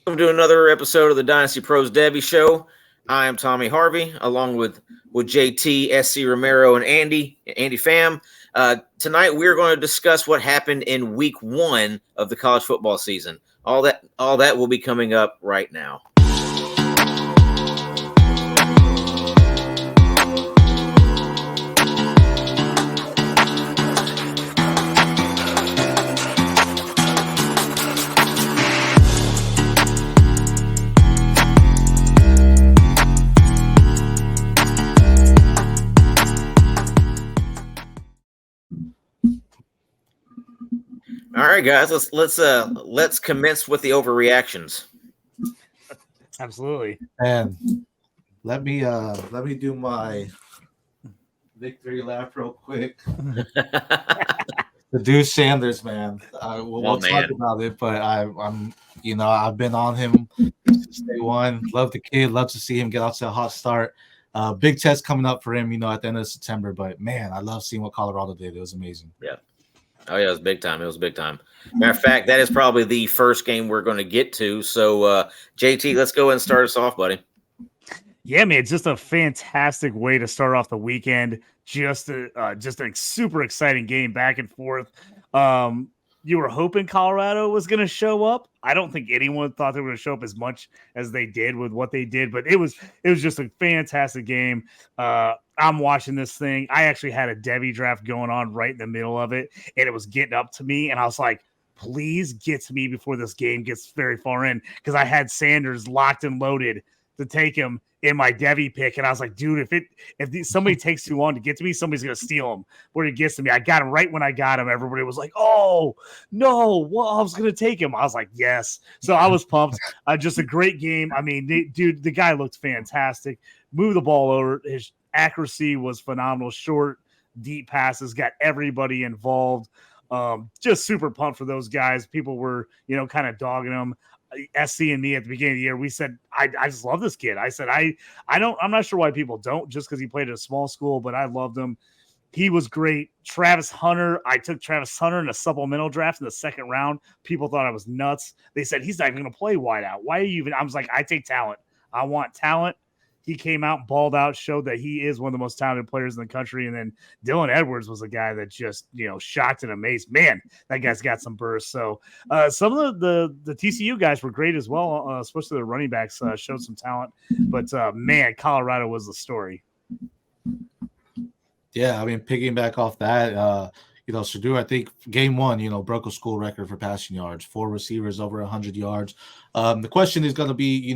Welcome to another episode of the Dynasty Pros Debbie Show. I am Tommy Harvey, along with JT, SC Romero, and Andy Pham. Tonight we're going to discuss what happened in Week 1 of the college football season. All that will be coming up right now. All right, guys, let's commence with the overreactions. Absolutely. And let me do my victory lap real quick. The dude Sanders, man. We'll talk about it, but I've been on him since day one. Love the kid. Love to see him get out to a hot start. Big test coming up for him, at the end of September. But man, I love seeing what Colorado did. It was amazing. Yeah. Oh yeah, it was big time. Matter of fact, that is probably the first game we're going to get to. So, JT, let's go and start us off, buddy. Yeah, man, just a fantastic way to start off the weekend. Just a super exciting game, back and forth. You were hoping Colorado was going to show up. I don't think anyone thought they were going to show up as much as they did with what they did, but it was just a fantastic game. I'm watching this thing. I actually had a Debbie draft going on right in the middle of it, and it was getting up to me, and I was like, please get to me before this game gets very far in, because I had Sanders locked and loaded to take him in my Debbie pick, and I was like, dude, if somebody takes too long to get to me, somebody's gonna steal him before he gets to me. I got him right when I got him. Everybody was like, oh no, well, I was gonna take him. I was like, yes. So I was pumped. Just a great game. I mean, the guy looked fantastic. Moved the ball over. His accuracy was phenomenal. Short, deep passes, got everybody involved. Just super pumped for those guys. People were, kind of dogging them. SC and me at the beginning of the year, we said, I just love this kid. I said, I'm not sure why people don't, just because he played at a small school, but I loved him. He was great. Travis Hunter, I took Travis Hunter in a supplemental draft in the second round. People thought I was nuts. They said, he's not even going to play wideout. Why are you even? I was like, I take talent. I want talent. He came out, balled out, showed that he is one of the most talented players in the country. And then Dylan Edwards was a guy that just, shocked and amazed. Man, that guy's got some burst. So some of the TCU guys were great as well, especially the running backs showed some talent. But, man, Colorado was the story. Yeah, I mean, piggyback off that, Shedeur, I think game one, broke a school record for passing yards, 4 receivers over 100 yards. The question is going to be,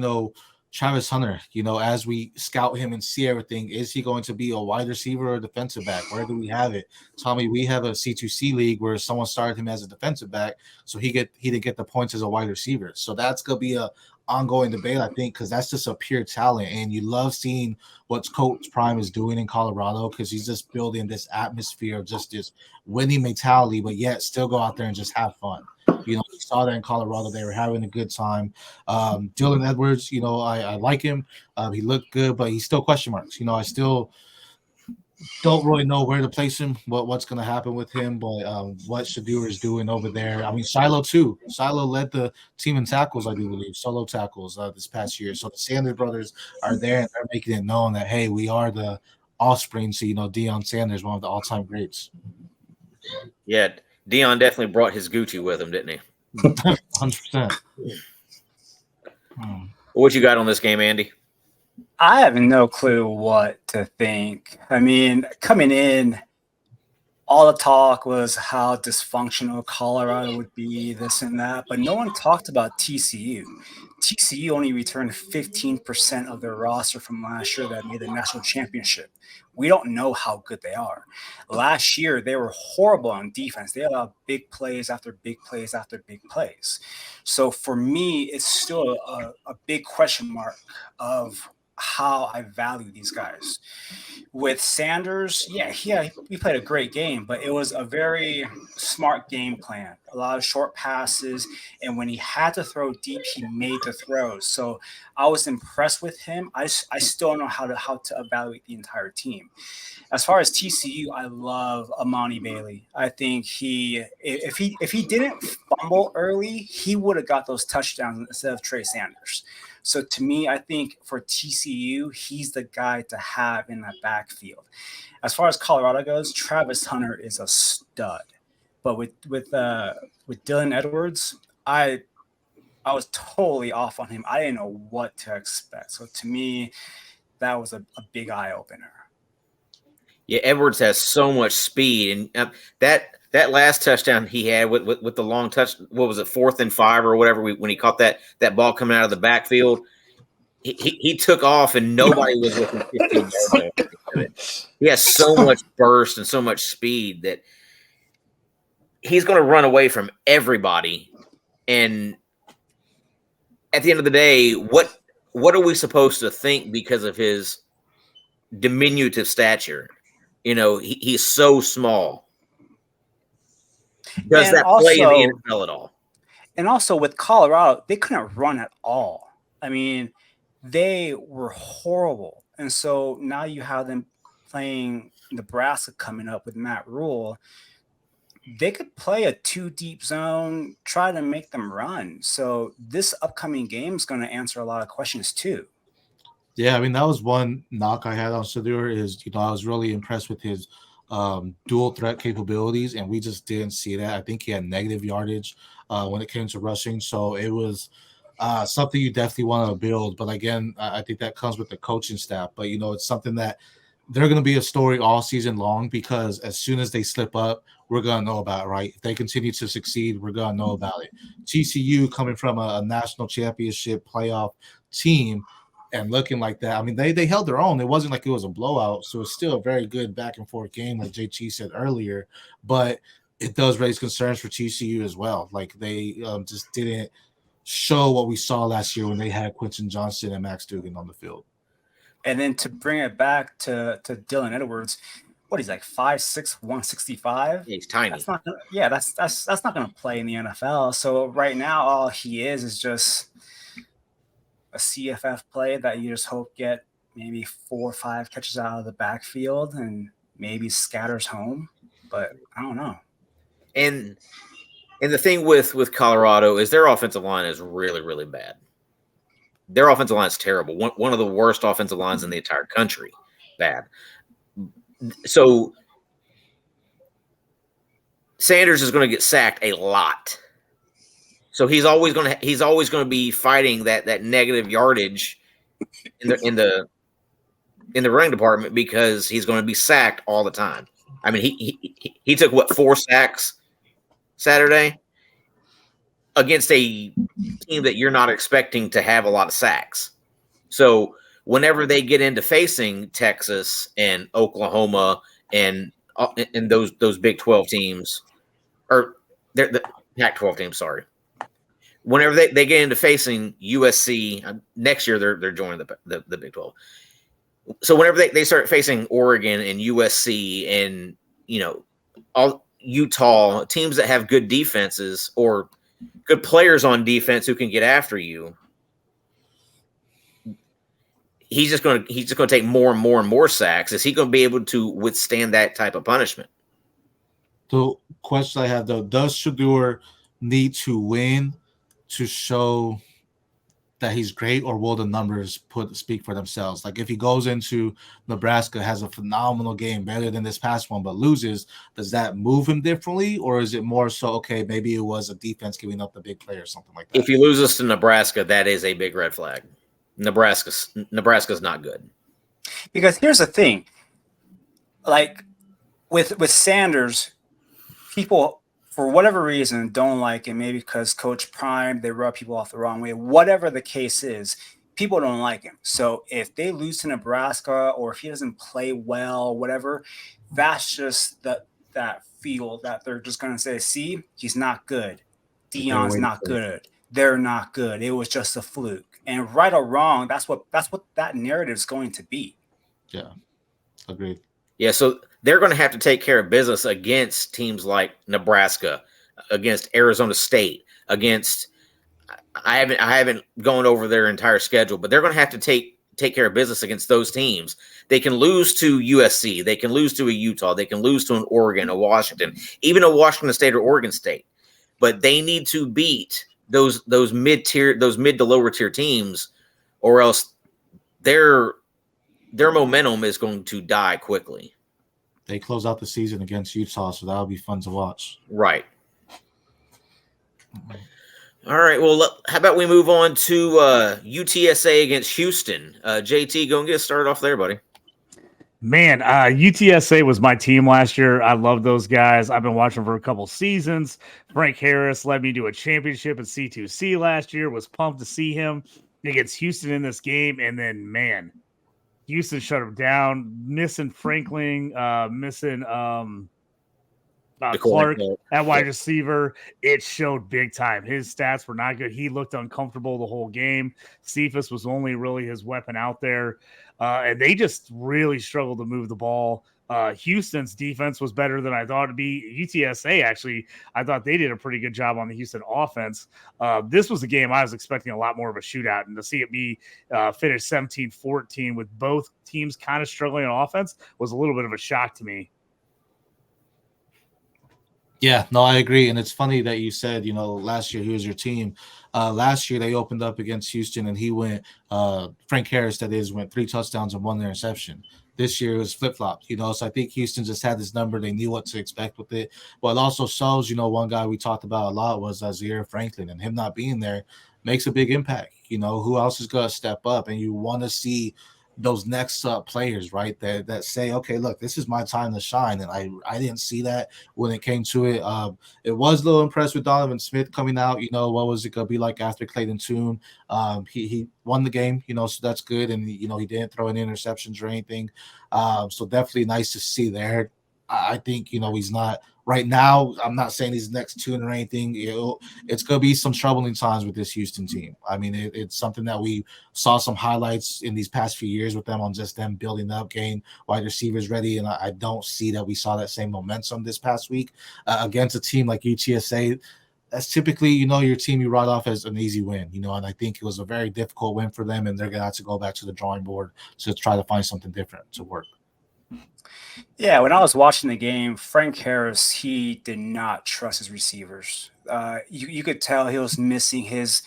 Travis Hunter, as we scout him and see everything, is he going to be a wide receiver or a defensive back? Where do we have it? Tommy, we have a C2C league where someone started him as a defensive back, so he didn't get the points as a wide receiver. So that's going to be a ongoing debate, I think, because that's just a pure talent. And you love seeing what Coach Prime is doing in Colorado, because he's just building this atmosphere of just this winning mentality, but yet still go out there and just have fun. We saw that in Colorado. They were having a good time. Dylan Edwards, I like him. He looked good, but he's still question marks. I still don't really know where to place him, what's going to happen with him, but what Shedeur is doing over there. I mean, Shiloh, too. Shiloh led the team in tackles, I do believe, solo tackles this past year. So the Sanders brothers are there, and they're making it known that, hey, we are the offspring to, Deion Sanders, one of the all-time greats. Yeah, Deion definitely brought his Gucci with him, didn't he? 100%. What you got on this game, Andy? I have no clue what to think. I mean, coming in, all the talk was how dysfunctional Colorado would be, this and that, but no one talked about TCU. TCU only returned 15% of their roster from last year that made the national championship. We don't know how good they are. Last year, they were horrible on defense. They allowed big plays after big plays after big plays. So for me, it's still a big question mark of how I value these guys. With Sanders, he played a great game, but it was a very smart game plan. A lot of short passes, and when he had to throw deep, he made the throws. So I was impressed with him. I still don't know how to evaluate the entire team. As far as TCU, I love Amani Bailey. I think if he didn't fumble early, he would have got those touchdowns instead of Trey Sanders. So to me, I think for TCU, he's the guy to have in that backfield. As far as Colorado goes, Travis Hunter is a stud. But with Dylan Edwards, I was totally off on him. I didn't know what to expect. So to me, that was a big eye opener. Yeah, Edwards has so much speed, and that last touchdown he had with the long touch, what was it, 4th and 5 or whatever, when he caught that ball coming out of the backfield, he took off and nobody was within 15 yards of it. He has so much burst and so much speed that he's going to run away from everybody. And at the end of the day, what are we supposed to think because of his diminutive stature? You know, he's so small. Does that play in the NFL at all? And also with Colorado, they couldn't run at all. I mean, they were horrible. And so now you have them playing Nebraska coming up with Matt Rule. They could play a 2-deep zone, try to make them run. So this upcoming game is going to answer a lot of questions too. Yeah, I mean, that was one knock I had on Shedeur is, I was really impressed with his dual threat capabilities, and we just didn't see that. I think he had negative yardage when it came to rushing, so it was something you definitely want to build. But again, I think that comes with the coaching staff. But, it's something that they're going to be a story all season long, because as soon as they slip up, we're going to know about it, right? If they continue to succeed, we're going to know about it. TCU coming from a national championship playoff team and looking like that, I mean, they held their own. It wasn't like it was a blowout, so it's still a very good back and forth game, like JT said earlier. But it does raise concerns for TCU as well. Like they just didn't show what we saw last year when they had Quentin Johnston and Max Duggan on the field. And then to bring it back to Dylan Edwards, what he's like 5'6", 165. He's tiny. That's not going to play in the NFL. So right now, all he is just a CFF play that you just hope get maybe 4 or 5 catches out of the backfield and maybe scatters home. But I don't know. And the thing with Colorado is their offensive line is really, really bad. Their offensive line is terrible. One of the worst offensive lines in the entire country. Bad. So Sanders is going to get sacked a lot. So he's always going to be fighting that negative yardage in the running department, because he's going to be sacked all the time. I mean, he took 4 sacks Saturday against a team that you're not expecting to have a lot of sacks. So whenever they get into facing Texas and Oklahoma and those Big 12 teams, or the Pac-12 teams, sorry. Whenever they get into facing USC next year, they're joining the Big 12. So whenever they start facing Oregon and USC and all Utah, teams that have good defenses or good players on defense who can get after you, he's just going to take more and more and more sacks. Is he going to be able to withstand that type of punishment? The question I have, though, does Shedeur need to win to show that he's great, or will the numbers speak for themselves? Like if he goes into Nebraska, has a phenomenal game, better than this past one, but loses, does that move him differently, or is it more so, okay, maybe it was a defense giving up the big play or something like that? If he loses to Nebraska, that is a big red flag. Nebraska's not good. Because here's the thing, like with Sanders, people for whatever reason don't like him. Maybe because Coach Prime, they rub people off the wrong way. Whatever the case is, people don't like him. So if they lose to Nebraska, or if he doesn't play well, whatever, that's just that feel that they're just going to say, see, he's not good. Deion's not good. they're not good. It was just a fluke. And right or wrong, that's what that narrative is going to be. Yeah, agreed. Yeah, so they're going to have to take care of business against teams like Nebraska, against Arizona State, against I haven't gone over their entire schedule, but they're going to have to take care of business against those teams. They can lose to USC, they can lose to a Utah, they can lose to an Oregon, a Washington, even a Washington State or Oregon State. But they need to beat those mid to lower tier teams, or else their momentum is going to die quickly. They close out the season against Utah, so that'll be fun to watch. Right. All right. Well, how about we move on to UTSA against Houston? JT, go and get started off there, buddy. Man, UTSA was my team last year. I love those guys. I've been watching for a couple seasons. Frank Harris led me to a championship at C2C last year. Was pumped to see him against Houston in this game. And then, man, Houston shut him down. Missing Franklin, missing Clark at wide receiver. It showed big time. His stats were not good. He looked uncomfortable the whole game. Cephas was only really his weapon out there. And they just really struggled to move the ball. Houston's defense was better than I thought it'd be. UTSA, actually, I thought they did a pretty good job on the Houston offense. This was a game I was expecting a lot more of a shootout, and to see it be finished 17-14 with both teams kind of struggling on offense was a little bit of a shock to me. Yeah, no, I agree. And it's funny that you said, last year he was your team. Last year they opened up against Houston and he went, Frank Harris, that is, went 3 touchdowns and 1 interception. This year it was flip-flopped, so I think Houston just had this number. They knew what to expect with it. But it also shows, one guy we talked about a lot was Zaire Franklin, and him not being there makes a big impact. Who else is going to step up? And you want to see those next players, right, that say, okay, look, this is my time to shine. And I didn't see that when it came to it. It was a little impressed with Donovan Smith coming out. What was it going to be like after Clayton Tune? He won the game, so that's good. And, he didn't throw any interceptions or anything. So definitely nice to see there. I think, he's not right now. I'm not saying he's next tune or anything. It's going to be some troubling times with this Houston team. I mean, it's something that we saw some highlights in these past few years with them on just them building up, getting wide receivers ready. And I don't see that we saw that same momentum this past week against a team like UTSA. That's typically, your team you write off as an easy win, and I think it was a very difficult win for them, and they're going to have to go back to the drawing board to try to find something different to work. Yeah, when I was watching the game, Frank Harris, he did not trust his receivers. You could tell he was missing his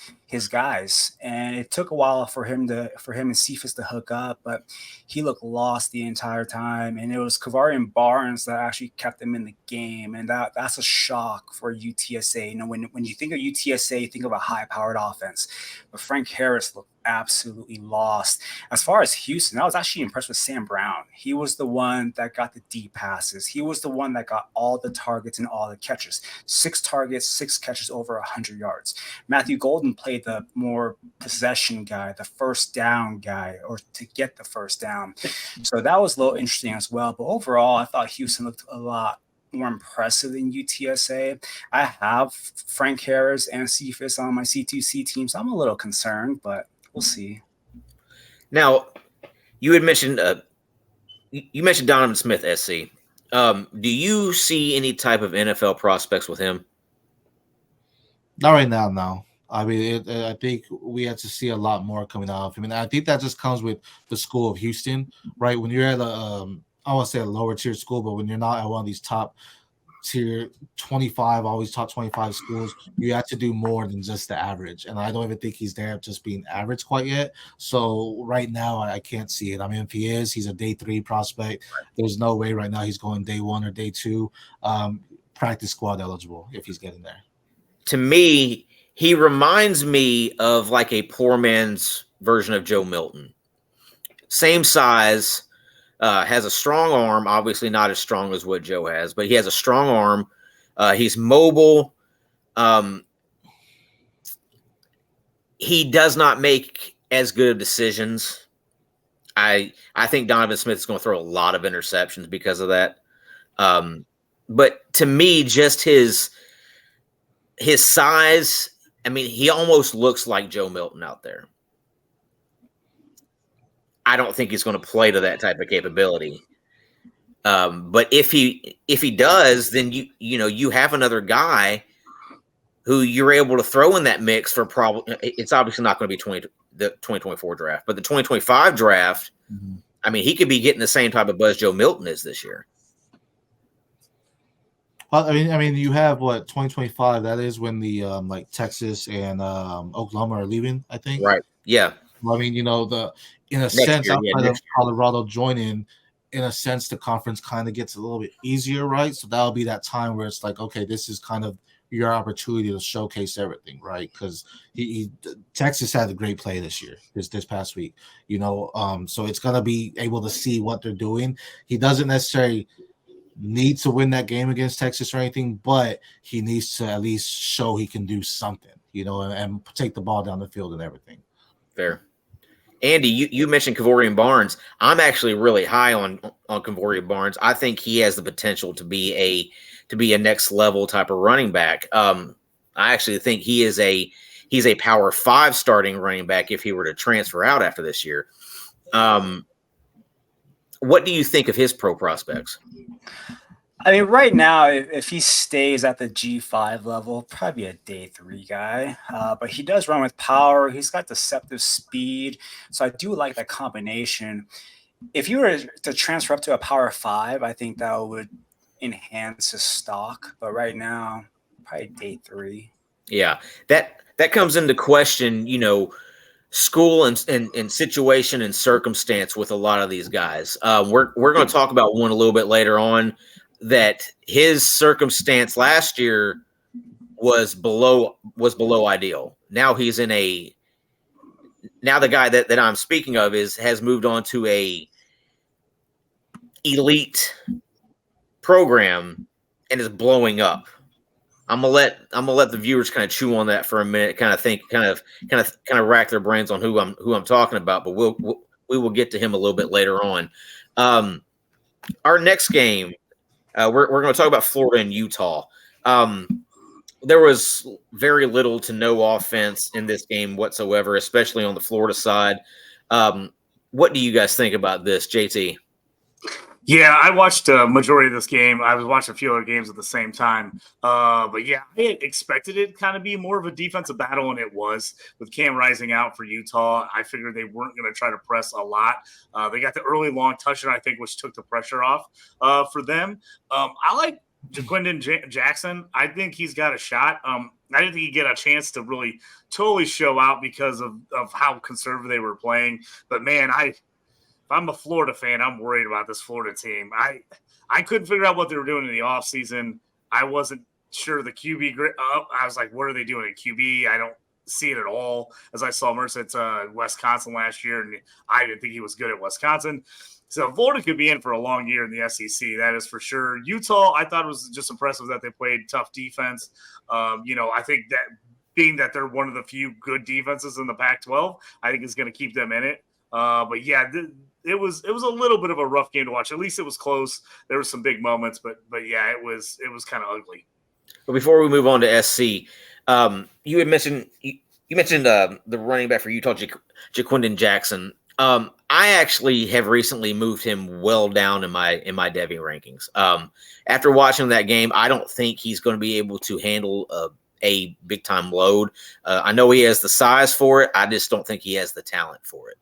guys, and it took a while for him and Cephas to hook up, but he looked lost the entire time. And it was Kavarian Barnes that actually kept him in the game, and that's a shock for UTSA. When you think of UTSA, you think of a high-powered offense, but Frank Harris looked absolutely lost. As far as Houston, I was actually impressed with Sam Brown. He was the one that got the deep passes. He was the one that got all the targets and all the catches. 6 targets, 6 catches, over 100 yards. Matthew Golden played the more possession guy, the first down guy, or to get the first down. So that was a little interesting as well. But overall, I thought Houston looked a lot more impressive than UTSA. I have Frank Harris and Cephas on my C2C team, so I'm a little concerned, but we'll see. Now, you had mentioned Donovan Smith, SC. Do you see any type of NFL prospects with him? Not right now, no. I mean, I think we had to see a lot more coming out of him. And I think that just comes with the school of Houston, right? When you're at I want to say a lower tier school, but when you're not at one of these top tier 25, always top 25 schools, you have to do more than just the average. And I don't even think he's there just being average quite yet. So right now, I can't see it. I mean, if he is, he's a day 3 prospect. There's no way right now he's going day 1 or day 2, practice squad eligible if he's getting there. To me, he reminds me of like a poor man's version of Joe Milton. Same size, has a strong arm, obviously not as strong as what Joe has, but he has a strong arm. He's mobile. He does not make as good of decisions. I think Donovan Smith is going to throw a lot of interceptions because of that. But to me, just his size I mean, he almost looks like Joe Milton out there. I don't think he's going to play to that type of capability. But if he does, then you have another guy who you're able to throw in that mix for probably. It's obviously not going to be the 2024 draft, but the 2025 draft. Mm-hmm. I mean, he could be getting the same type of buzz Joe Milton is this year. Well, I mean, you have 2025. That is when the like Texas and Oklahoma are leaving, I think. Right. Yeah. Well, I mean, in a next sense, year, outside of Colorado joining, in a sense, the conference kind of gets a little bit easier, right? So that'll be that time where it's like, okay, this is kind of your opportunity to showcase everything, right? Because Texas had a great play this year, this past week, so it's gonna be able to see what they're doing. He doesn't necessarily need to win that game against Texas or anything, but he needs to at least show he can do something, and take the ball down the field and everything. Fair. Andy, you mentioned Kevorian Barnes. I'm actually really high on Kevorian Barnes. I think he has the potential to be a next level type of running back. I actually think he's a Power 5 starting running back if he were to transfer out after this year. What do you think of his pro prospects? I mean, right now, if he stays at the G5 level, probably a day 3 guy. But he does run with power. He's got deceptive speed. So I do like that combination. If you were to transfer up to a Power 5, I think that would enhance his stock. But right now, probably day 3. Yeah, that comes into question, school and situation and circumstance with a lot of these guys. We're going to talk about one a little bit later on. That his circumstance last year was below ideal. Now he's the guy that I'm speaking of has moved on to a elite program and is blowing up. I'm gonna let the viewers kind of chew on that for a minute, kind of think, kind of rack their brains on who I'm talking about. But we will get to him a little bit later on. Our next game. We're going to talk about Florida and Utah. There was very little to no offense in this game whatsoever, especially on the Florida side. What do you guys think about this, JT? Yeah, I watched a majority of this game. I was watching a few other games at the same time. But yeah, I expected it kind of be more of a defensive battle, and it was. With Cam Rising out for Utah, I figured they weren't going to try to press a lot. They got the early long touchdown, I think, which took the pressure off for them. I like Jaquindon Jackson. I think he's got a shot. I didn't think he'd get a chance to really totally show out because of how conservative they were playing. But, man, if I'm a Florida fan, I'm worried about this Florida team. I couldn't figure out what they were doing in the offseason. I wasn't sure the QB I was like, what are they doing at QB? I don't see it at all. As I saw Mercer at Wisconsin last year, and I didn't think he was good at Wisconsin. So Florida could be in for a long year in the SEC, that is for sure. Utah, I thought it was just impressive that they played tough defense. I think that being that they're one of the few good defenses in the Pac-12, I think is going to keep them in it. But yeah, it was a little bit of a rough game to watch. At least it was close. There were some big moments, but yeah, it was kind of ugly. Well, before we move on to SC, you had mentioned the running back for Utah, Jaquindon Jackson. I actually have recently moved him well down in my Devy rankings. After watching that game, I don't think he's going to be able to handle a big time load. I know he has the size for it. I just don't think he has the talent for it.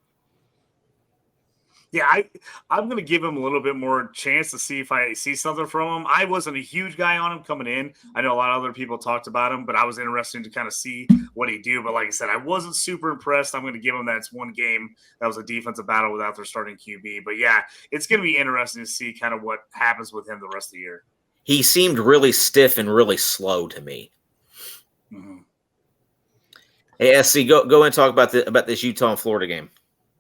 Yeah, I'm going to give him a little bit more chance to see if I see something from him. I wasn't a huge guy on him coming in. I know a lot of other people talked about him, but I was interested to kind of see what he'd do. But like I said, I wasn't super impressed. I'm going to give him that it's one game that was a defensive battle without their starting QB. But yeah, it's going to be interesting to see kind of what happens with him the rest of the year. He seemed really stiff and really slow to me. Mm-hmm. Hey, SC, go and talk about this Utah and Florida game.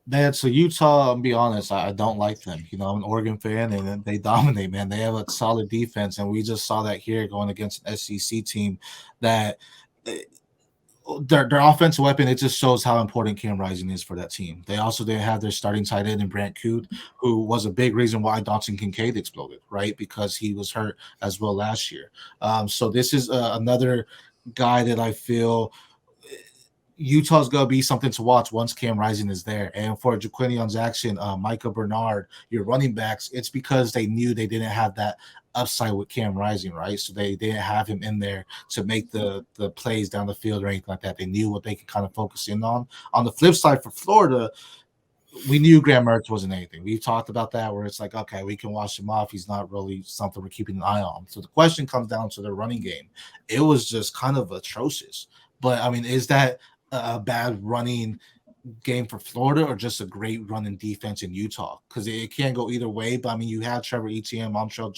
Man, so Utah, I'll be honest, I don't like them. I'm an Oregon fan, and they dominate, man. They have a solid defense, and we just saw that here going against an SEC team that their offensive weapon, it just shows how important Cam Rising is for that team. They also didn't have their starting tight end in Brant Coote, who was a big reason why Dawson Kincaid exploded, right? Because he was hurt as well last year. So this is another guy that I feel Utah's gonna be something to watch once Cam Rising is there. And for Jaquinion Jackson, Micah Bernard, your running backs, it's because they knew they didn't have that upside with Cam Rising, right? So they didn't have him in there to make the plays down the field or anything like that. They knew what they could kind of focus in on. On the flip side for Florida, we knew Graham Mertz wasn't anything. We talked about that where it's like, okay, we can wash him off. He's not really something we're keeping an eye on. So the question comes down to their running game. It was just kind of atrocious. But I mean, is that a bad running game for Florida or just a great running defense in Utah? Because it can't go either way. But I mean, you had Trevor Etienne, Montreal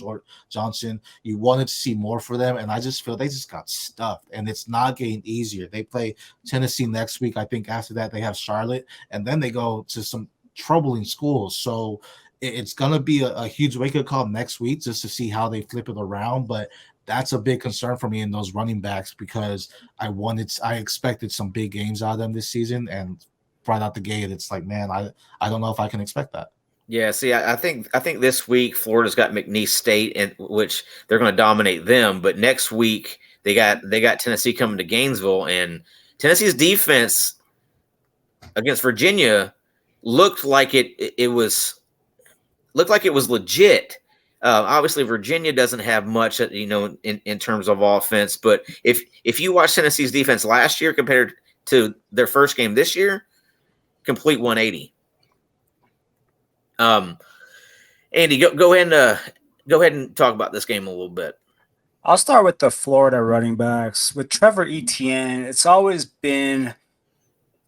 Johnson. You wanted to see more for them, and I just feel they just got stuffed, and it's not getting easier. They play Tennessee next week. I think after that they have Charlotte, and then they go to some troubling schools. So it's gonna be a huge wake-up call next week just to see how they flip it around. But that's a big concern for me in those running backs because I expected some big games out of them this season, and right out the gate, it's like, man, I don't know if I can expect that. Yeah, see, I think this week Florida's got McNeese State, in which they're going to dominate them. But next week they got Tennessee coming to Gainesville, and Tennessee's defense against Virginia looked like it was legit. Obviously, Virginia doesn't have much, in terms of offense. But if you watch Tennessee's defense last year compared to their first game this year, complete 180. Andy, go ahead and talk about this game a little bit. I'll start with the Florida running backs. With Trevor Etienne, it's always been,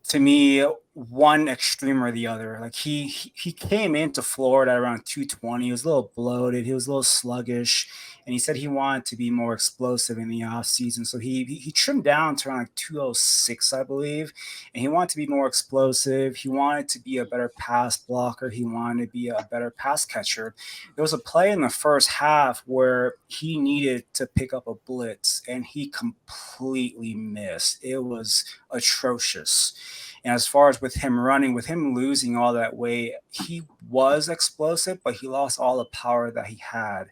to me, one extreme or the other. Like he came into Florida around 220. He was a little bloated. He was a little sluggish. And he said he wanted to be more explosive in the offseason. So he trimmed down to around like 206, I believe. And he wanted to be more explosive. He wanted to be a better pass blocker. He wanted to be a better pass catcher. There was a play in the first half where he needed to pick up a blitz, and he completely missed. It was atrocious. And as far as with him running, with him losing all that weight, he was explosive, but he lost all the power that he had.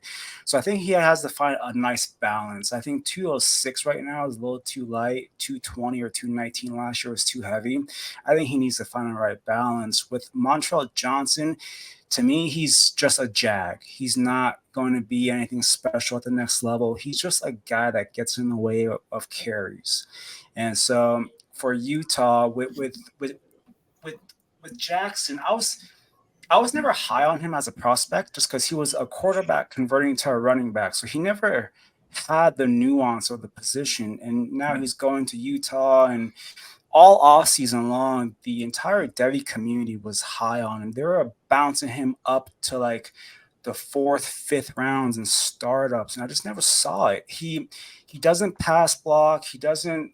So I think he has to find a nice balance. I think 206 right now is a little too light. 220 or 219 last year was too heavy. I think he needs to find the right balance. With Montreal Johnson, to me, he's just a jag. He's not going to be anything special at the next level. He's just a guy that gets in the way of carries. And so for Utah, with Jackson, I was never high on him as a prospect just because he was a quarterback converting to a running back. So he never had the nuance of the position. And now he's going to Utah, and all offseason long, the entire Devy community was high on him. They were bouncing him up to like the 4th, 5th rounds in startups, and I just never saw it. He doesn't pass block. He doesn't.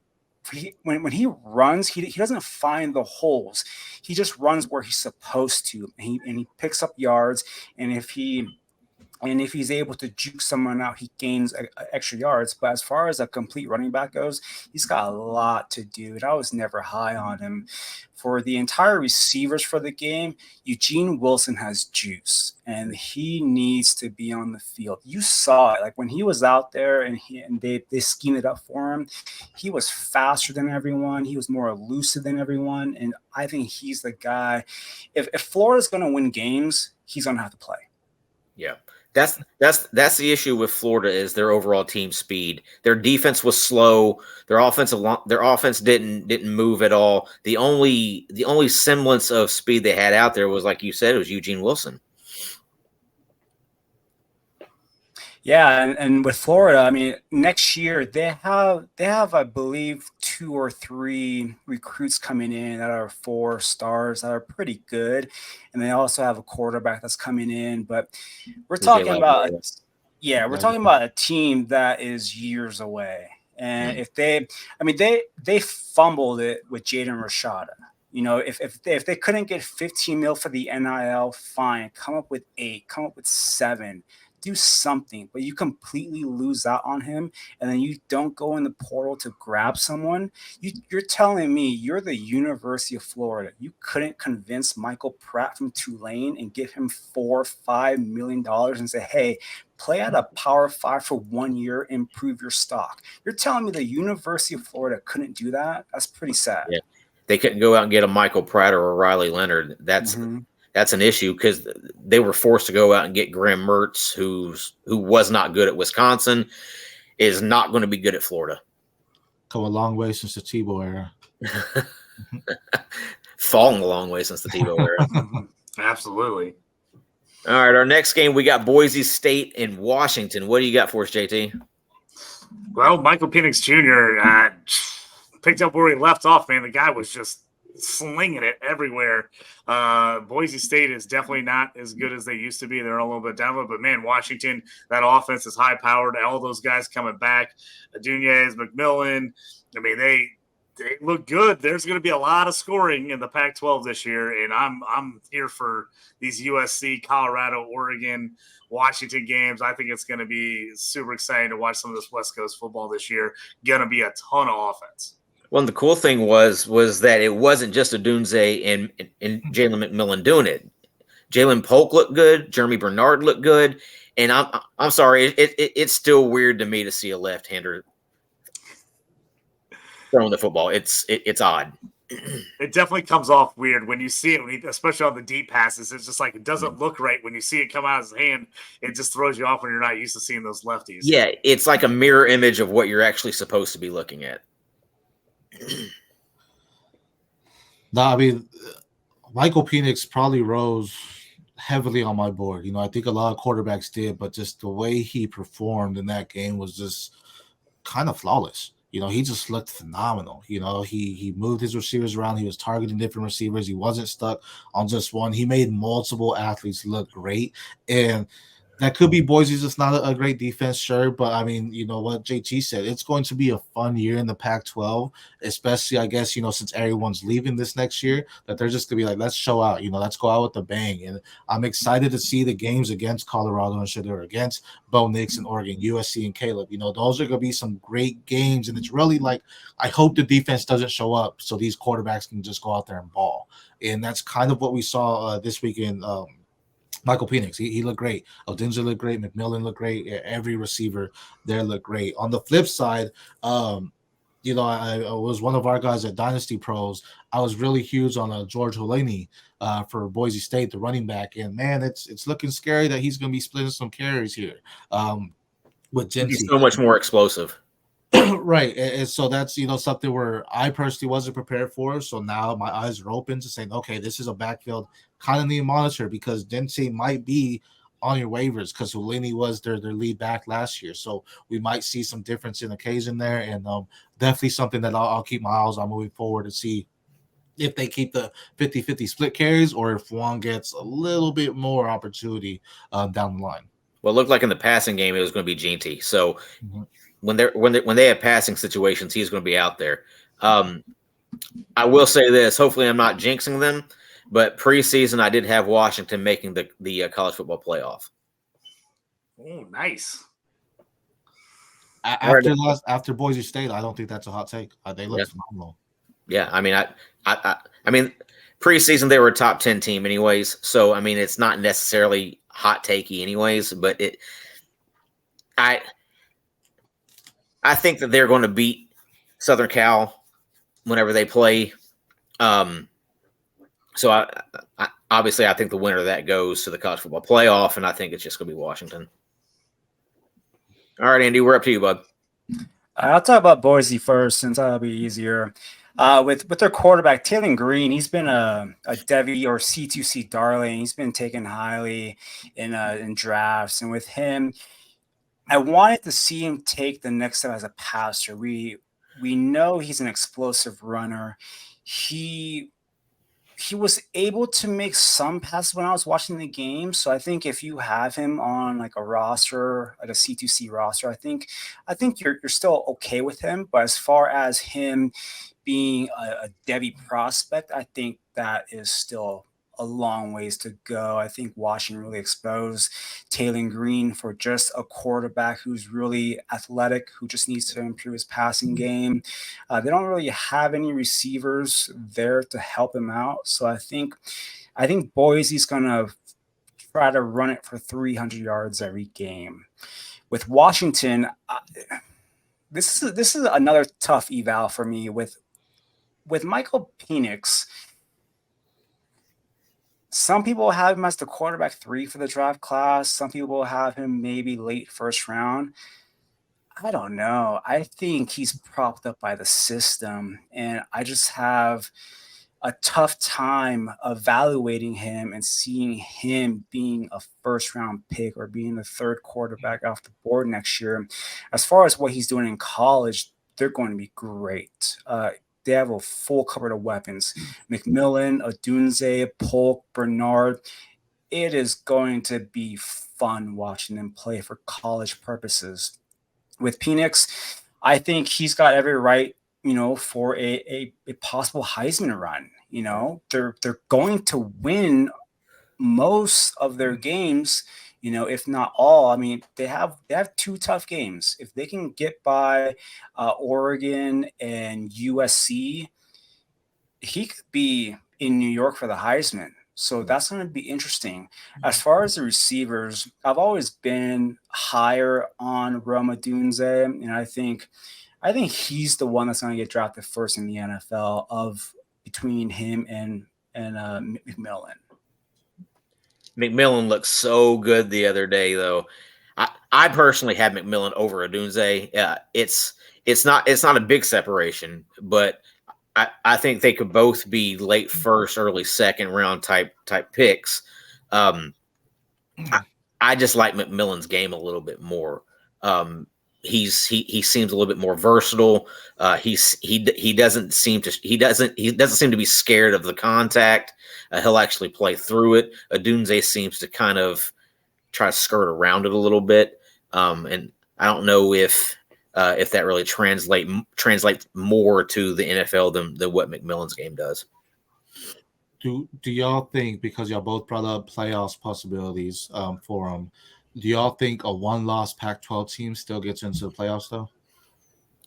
When he runs, he doesn't find the holes. He just runs where he's supposed to, and he picks up yards. And if he's able to juke someone out, he gains extra yards. But as far as a complete running back goes, he's got a lot to do. And I was never high on him. For the entire receivers for the game, Eugene Wilson has juice, and he needs to be on the field. You saw it. Like when he was out there and they schemed it up for him, he was faster than everyone. He was more elusive than everyone. And I think he's the guy. If Florida's going to win games, he's going to have to play. Yeah. That's the issue with Florida is their overall team speed. Their defense was slow. Their offense didn't move at all. The only semblance of speed they had out there was, like you said, it was Eugene Wilson. Yeah, and with Florida, I mean, next year they have I believe 2 or 3 recruits coming in that are 4 stars that are pretty good, and they also have a quarterback that's coming in. But we're talking about a team that is years away, and if they fumbled it with Jaden Rashada. You know, if they couldn't get 15 mil for the NIL, fine, come up with 8, come up with 7. Do something, but you completely lose out on him, and then you don't go in the portal to grab someone. You're telling me you're the University of Florida. You couldn't convince Michael Pratt from Tulane and give him $4 or $5 million and say, hey, play at a Power 5 for 1 year, improve your stock. You're telling me the University of Florida couldn't do that? That's pretty sad. Yeah. they couldn't go out and get a Michael Pratt or a Riley Leonard. That's an issue because they were forced to go out and get Graham Mertz, who was not good at Wisconsin, is not going to be good at Florida. Come a long way since the Tebow era. Fallen a long way since the Tebow era. Absolutely. All right, our next game, we got Boise State and Washington. What do you got for us, JT? Well, Michael Penix Jr. Picked up where he left off, man. The guy was just slinging it everywhere. Boise State is definitely not as good as they used to be. They're a little bit down, but man, Washington, that offense is high powered. All those guys coming back, Adunez, McMillan. I mean, they look good. There's going to be a lot of scoring in the Pac-12 this year, and I'm here for these USC, Colorado, Oregon, Washington games. I think it's going to be super exciting to watch some of this West Coast football this year. Going to be a ton of offense. Well, and the cool thing was that it wasn't just Adunze and Jalen McMillan doing it. Jalen Polk looked good. Jeremy Bernard looked good. And I'm sorry, it's still weird to me to see a left-hander throwing the football. It's odd. It definitely comes off weird when you see it, especially on the deep passes. It's just like it doesn't look right when you see it come out of his hand. It just throws you off when you're not used to seeing those lefties. Yeah, it's like a mirror image of what you're actually supposed to be looking at. No, I mean, Michael Penix probably rose heavily on my board. I think a lot of quarterbacks did, but just the way he performed in that game was just kind of flawless. He just looked phenomenal. He moved his receivers around. He was targeting different receivers. He wasn't stuck on just one. He made multiple athletes look great. And that could be Boise's just not a great defense, sure. But, I mean, you know what JT said. It's going to be a fun year in the Pac-12, especially, I guess, since everyone's leaving this next year, that they're just going to be like, let's show out. Let's go out with a bang. And I'm excited to see the games against Colorado and Shedeur, against Bo Nix and Oregon, USC and Caleb. Those are going to be some great games. And it's really like, I hope the defense doesn't show up so these quarterbacks can just go out there and ball. And that's kind of what we saw this weekend. Michael Penix, he looked great. Odinza looked great. McMillan looked great. Every receiver there looked great. On the flip side, I was one of our guys at Dynasty Pros. I was really huge on George Holani for Boise State, the running back. And, man, it's looking scary that he's going to be splitting some carries here with Genty. He's so much more explosive. Right. And so that's, something where I personally wasn't prepared for. So now my eyes are open to saying, okay, this is a backfield kind of need to monitor because Dempsey might be on your waivers because Hulini was their lead back last year. So we might see some difference in occasion there. And definitely something that I'll keep my eyes on moving forward to see if they keep the 50-50 split carries or if one gets a little bit more opportunity down the line. Well, it looked like in the passing game it was going to be Genty. So when they have passing situations, he's going to be out there. I will say this. Hopefully I'm not jinxing them, but preseason I did have Washington making the college football playoff. Oh, nice. After Boise State, I don't think that's a hot take. They look phenomenal. Yeah, I mean, preseason they were a top 10 team anyways. So I mean, it's not necessarily hot takey anyways, but I think that they're going to beat Southern Cal whenever they play. So I obviously I think the winner of that goes to the college football playoff, and I think it's just going to be Washington. All right, Andy, we're up to you, bud. I'll talk about Boise first, since that'll be easier. With their quarterback, Taylor Green, he's been a Devi or C2C darling. He's been taken highly in drafts, and with him, I wanted to see him take the next step as a passer. We know he's an explosive runner. He was able to make some passes when I was watching the game. So I think if you have him on like a roster, like a C2C roster, I think you're still okay with him. But as far as him being a Debbie prospect, I think that is still a long ways to go. I think Washington really exposed Taylor Green for just a quarterback who's really athletic, who just needs to improve his passing game. They don't really have any receivers there to help him out. So I think Boise's going to try to run it for 300 yards every game. With Washington, this is another tough eval for me with with Michael Penix, some people have him as the quarterback 3 for the draft class. Some people have him maybe late first round. I don't know. I think he's propped up by the system, and I just have a tough time evaluating him and seeing him being a first round pick or being the 3rd quarterback off the board next year. As far as what he's doing in college, they're going to be great. They have a full cupboard of weapons. McMillan, Odunze, Polk, Bernard. It is going to be fun watching them play for college purposes. With Penix, I think he's got every right, for a possible Heisman run. They're going to win most of their games, if not all. I mean, they have 2 tough games. If they can get by Oregon and USC, he could be in New York for the Heisman. So that's going to be interesting. As far as the receivers, I've always been higher on Rome Odunze, and I think he's the one that's going to get drafted first in the NFL of between him and McMillan. McMillan looked so good the other day, though. I personally had McMillan over Odunze. It's not a big separation, but I think they could both be late first, early second round type picks. I just like McMillan's game a little bit more. He seems a little bit more versatile. He doesn't seem to be scared of the contact. He'll actually play through it. Odunze seems to kind of try to skirt around it a little bit. And I don't know if that really translates more to the NFL than what McMillan's game does. Do y'all think, because y'all both brought up playoffs possibilities for them, do y'all think a 1-loss Pac-12 team still gets into the playoffs though?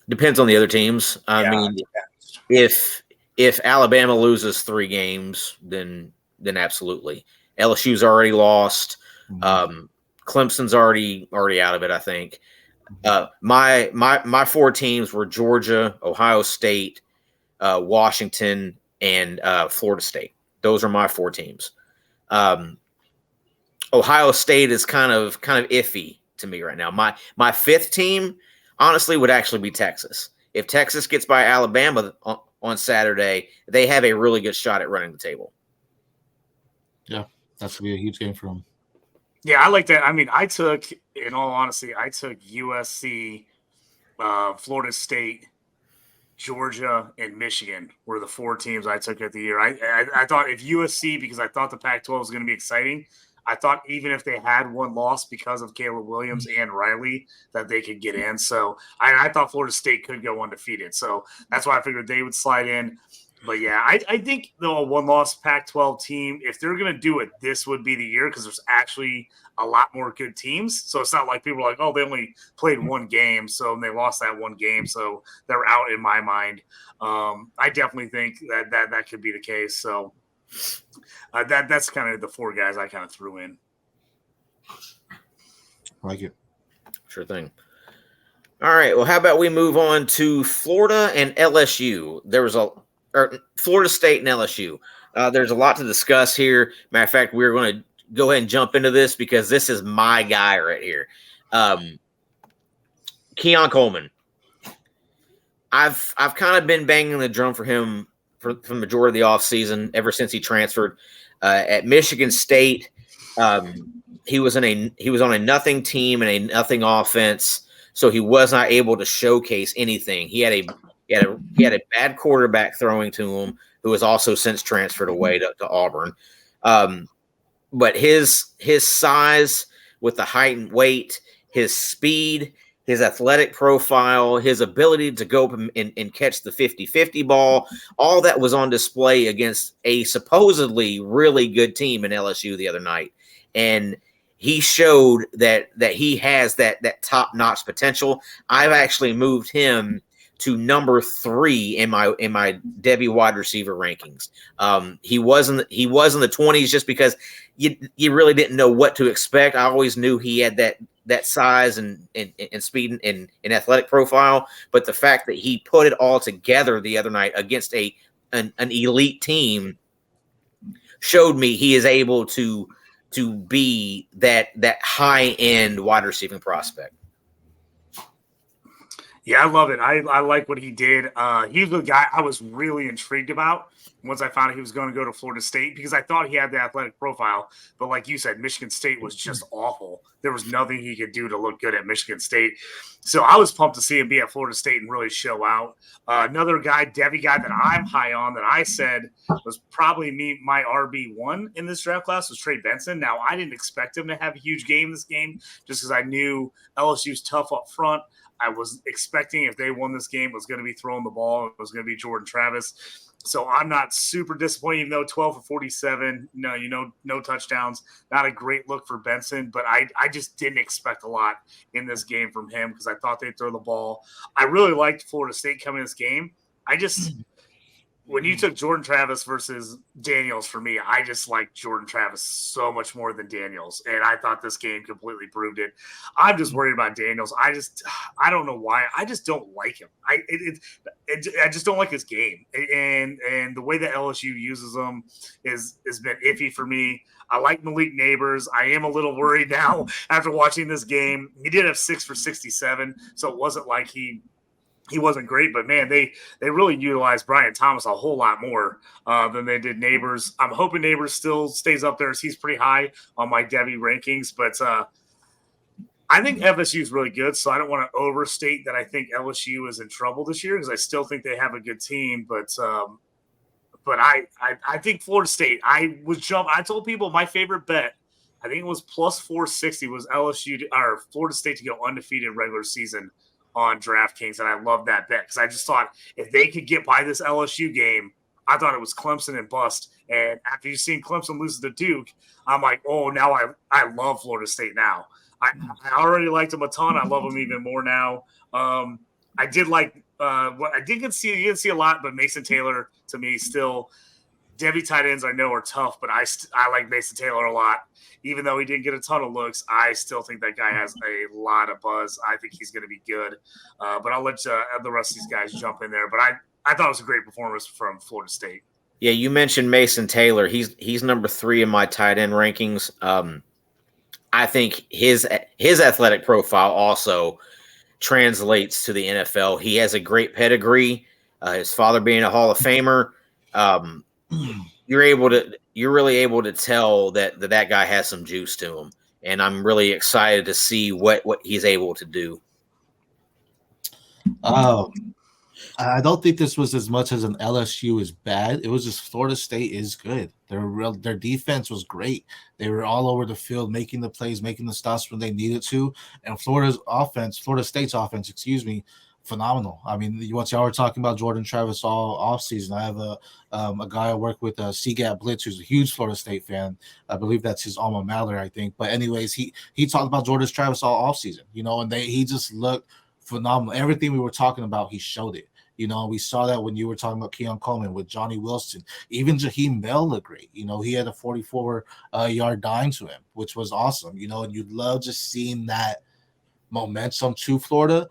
Depends on the other teams. I mean, if Alabama loses 3 games, then absolutely. LSU's already lost. Mm-hmm. Clemson's already out of it, I think. My 4 teams were Georgia, Ohio State, Washington, and Florida State. Those are my 4 teams. Ohio State is kind of iffy to me right now. My 5th team, honestly, would actually be Texas. If Texas gets by Alabama on Saturday, they have a really good shot at running the table. Yeah, that's going to be a huge game for them. Yeah, I like that. I mean, in all honesty, I took USC, Florida State, Georgia, and Michigan were the 4 teams I took at the year. I thought if USC, because I thought the Pac-12 was going to be exciting, I thought even if they had 1 loss because of Caleb Williams and Riley, that they could get in. So I thought Florida State could go undefeated. So that's why I figured they would slide in. But yeah, I think though a 1-loss Pac-12 team, if they're going to do it, this would be the year because there's actually a lot more good teams. So it's not like people are like, oh, they only played 1 game, so they lost that 1 game, so they're out in my mind. I definitely think that could be the case. So that's kind of the 4 guys I kind of threw in. I like it. Sure thing. All right. Well, how about we move on to Florida and LSU? Florida State and LSU. There's a lot to discuss here. Matter of fact, we're going to go ahead and jump into this because this is my guy right here. Keon Coleman. I've kind of been banging the drum for him for the majority of the offseason ever since he transferred. At Michigan State, he was on a nothing team and a nothing offense, so he was not able to showcase anything. He had a bad quarterback throwing to him, who has also since transferred away to Auburn. But his size with the height and weight, his speed, his athletic profile, his ability to go up and catch the 50-50 ball, all that was on display against a supposedly really good team in LSU the other night. And he showed that he has that top-notch potential. I've actually moved him to number 3 in my Debbie wide receiver rankings. He was in the 20s just because you really didn't know what to expect. I always knew he had that size and speed and athletic profile, but the fact that he put it all together the other night against a an elite team showed me he is able to be that high end wide receiving prospect. Yeah, I love it. I like what he did. He's the guy I was really intrigued about once I found out he was going to go to Florida State, because I thought he had the athletic profile. But like you said, Michigan State was just awful. There was nothing he could do to look good at Michigan State. So I was pumped to see him be at Florida State and really show out. Another guy, Debbie guy that I'm high on, that I said was probably my RB1 in this draft class, was Trey Benson. Now, I didn't expect him to have a huge game this game just because I knew LSU's tough up front. I was expecting, if they won this game, it was going to be throwing the ball. It was going to be Jordan Travis. So I'm not super disappointed, even though 12 for 47, no touchdowns. Not a great look for Benson, but I just didn't expect a lot in this game from him because I thought they'd throw the ball. I really liked Florida State coming in this game. When you took Jordan Travis versus Daniels, for me, I just like Jordan Travis so much more than Daniels. And I thought this game completely proved it. I'm just worried about Daniels. I don't know why. I just don't like him. I just don't like his game. And the way that LSU uses him has been iffy for me. I like Malik Neighbors. I am a little worried now after watching this game. He did have 6 for 67, so it wasn't like he wasn't great, but man, they really utilized Brian Thomas a whole lot more than they did Neighbors. I'm hoping Neighbors still stays up there, as he's pretty high on my Debbie rankings, but I think FSU is really good, so I don't want to overstate that I think LSU is in trouble this year, because I still think they have a good team, but I think Florida State, I told people my favorite bet, I think it was plus 460, was LSU or Florida State to go undefeated regular season on DraftKings, and I love that bet because I just thought if they could get by this LSU game, I thought it was Clemson and bust. And after you've seen Clemson lose to Duke, I'm like, oh, now I love Florida State now. I already liked them a ton. I love them even more now. I did like what I didn't see. You didn't see a lot, but Mason Taylor to me still. Debbie tight ends I know are tough, but I like Mason Taylor a lot. Even though he didn't get a ton of looks, I still think that guy has a lot of buzz. I think he's going to be good. But I'll let the rest of these guys jump in there. But I thought it was a great performance from Florida State. Yeah, you mentioned Mason Taylor. He's number 3 in my tight end rankings. I think his athletic profile also translates to the NFL. He has a great pedigree. His father being a Hall of Famer. You're really able to tell that guy has some juice to him, and I'm really excited to see what he's able to do. I don't think this was as much as an LSU is bad. It was just Florida State is good. Their defense was great. They were all over the field, making the plays, making the stops when they needed to. And Florida State's offense, phenomenal. I mean, what y'all were talking about Jordan Travis all offseason. I have a guy I work with, CGAT Blitz, who's a huge Florida State fan. I believe that's his alma mater, I think. But anyways, he talked about Jordan Travis all offseason, and he just looked phenomenal. Everything we were talking about, he showed it. We saw that when you were talking about Keon Coleman with Johnny Wilson. Even Jaheim Bell looked great. He had a 44-yard dime to him, which was awesome. And you'd love just seeing that momentum to Florida.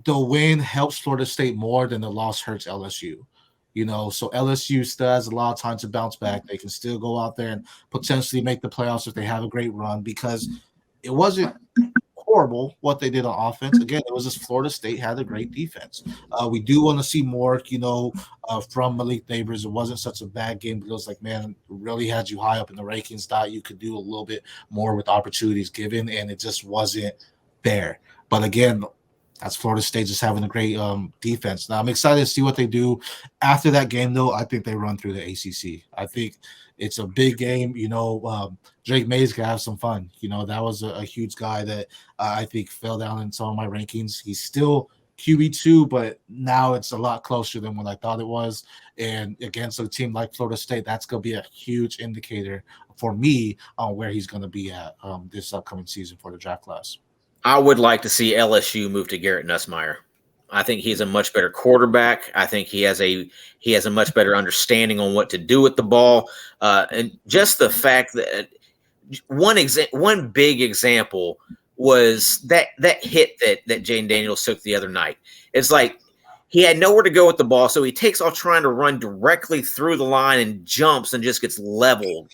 The win helps Florida State more than the loss hurts LSU. So LSU still has a lot of time to bounce back. They can still go out there and potentially make the playoffs if they have a great run, because it wasn't horrible what they did on offense. Again, it was just Florida State had a great defense. We do want to see more, from Malik Neighbors. It wasn't such a bad game, but it was like, man, really had you high up in the rankings. Thought you could do a little bit more with opportunities given, and it just wasn't there. But again, that's Florida State just having a great defense. Now, I'm excited to see what they do after that game, though. I think they run through the ACC. I think it's a big game. Drake May's going to have some fun. That was a huge guy that I think fell down in some of my rankings. He's still QB2, but now it's a lot closer than what I thought it was. And against a team like Florida State, that's going to be a huge indicator for me on where he's going to be at this upcoming season for the draft class. I would like to see LSU move to Garrett Nussmeier. I think he's a much better quarterback. I think he has a much better understanding on what to do with the ball. And just the fact that one big example was that hit that Jayden Daniels took the other night. It's like he had nowhere to go with the ball, so he takes off trying to run directly through the line and jumps and just gets leveled.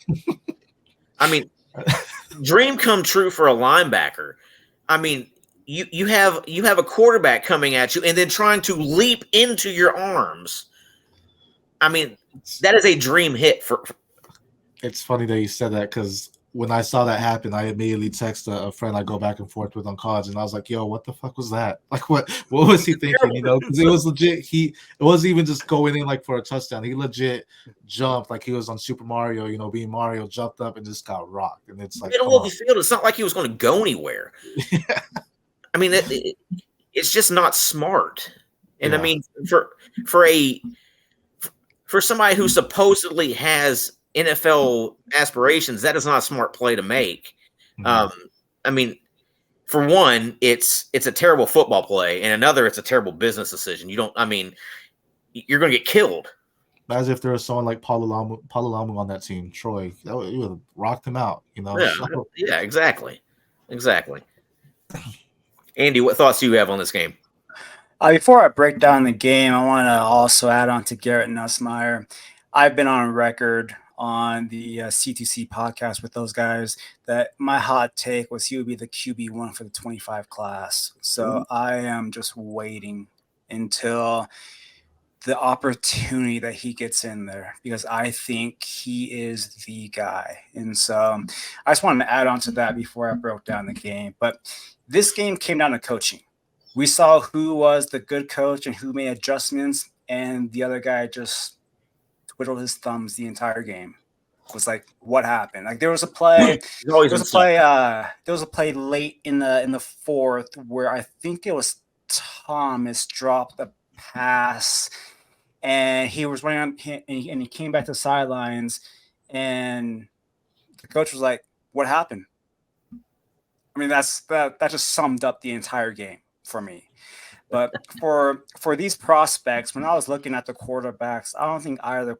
I mean, dream come true for a linebacker. I mean, you have a quarterback coming at you and then trying to leap into your arms. I mean, that is a dream hit for. It's funny that you said that because when I saw that happen, I immediately texted a friend I go back and forth with on college, and I was like, "Yo, what the fuck was that? Like, what was he thinking? You know, because it was legit. It wasn't even just going in like for a touchdown. He legit jumped like he was on Super Mario. You know, being Mario, jumped up and just got rocked. And it's like, middle of the field. It's not like he was going to go anywhere. Yeah. I mean, it's just not smart. And Yeah. I mean, for somebody who supposedly has NFL aspirations, that is not a smart play to make. Mhm. I mean, for one, it's a terrible football play, and another, it's a terrible business decision. You're going to get killed. As if there was someone like Palalamu on that team, Troy, you would have rocked him out. You know, Yeah, exactly. Andy, what thoughts do you have on this game? Before I break down the game, I want to also add on to Garrett Nussmeier. I've been on record on the C2C podcast with those guys that my hot take was he would be the QB1 for the 25 class. So I am just waiting until the opportunity that he gets in there because I think he is the guy. And so I just wanted to add on to that before I broke down the game. But this game came down to coaching. We saw who was the good coach and who made adjustments, and the other guy just twiddled his thumbs the entire game. It was like, what happened? Like there was a play. There was a play late in the fourth where I think it was Thomas dropped a pass, and he was running on, and he came back to the sidelines, and the coach was like, "What happened?" I mean, that just summed up the entire game for me. But for these prospects, when I was looking at the quarterbacks, I don't think either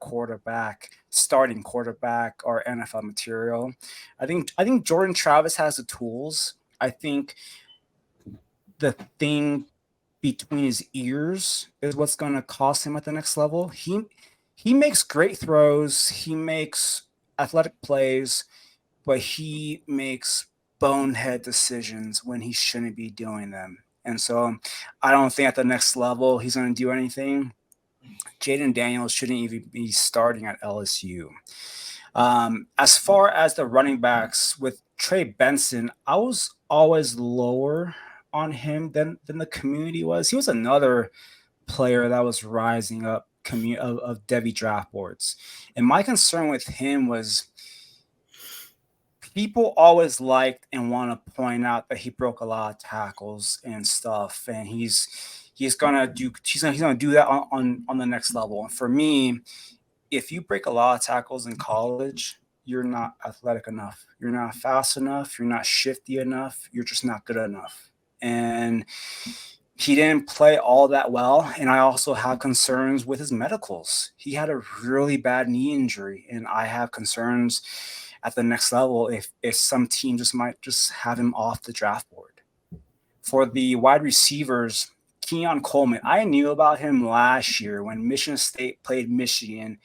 starting quarterback or NFL material. I think Jordan Travis has the tools. I think the thing between his ears is what's going to cost him at the next level. He makes great throws. He makes athletic plays, but he makes bonehead decisions when he shouldn't be doing them. And so I don't think at the next level he's going to do anything. Jaden Daniels shouldn't even be starting at LSU. As far as the running backs with Trey Benson, I was always lower on him than the community was. He was another player that was rising up of Devy draft boards. And my concern with him was people always liked and want to point out that he broke a lot of tackles and stuff, and he's gonna do that on the next level. And for me, if you break a lot of tackles in college, you're not athletic enough. You're not fast enough. You're not shifty enough. You're just not good enough. And he didn't play all that well. And I also have concerns with his medicals. He had a really bad knee injury, and I have concerns at the next level if some team might just have him off the draft board. For the wide receivers, Keon Coleman, I knew about him last year when Michigan State played Michigan,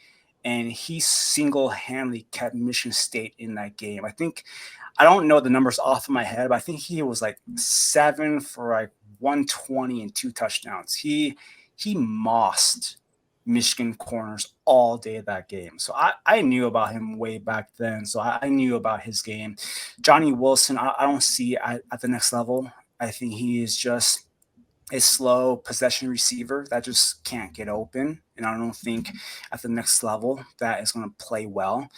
and he single-handedly kept Michigan State in that game. I don't know the numbers off of my head, but I think he was like 7 for like 120 and 2 touchdowns. He mossed Michigan corners all day that game. So I knew about him way back then. So I knew about his game. Johnny Wilson, I don't see at the next level. I think he is just a slow possession receiver that just can't get open. And I don't think at the next level that is going to play well.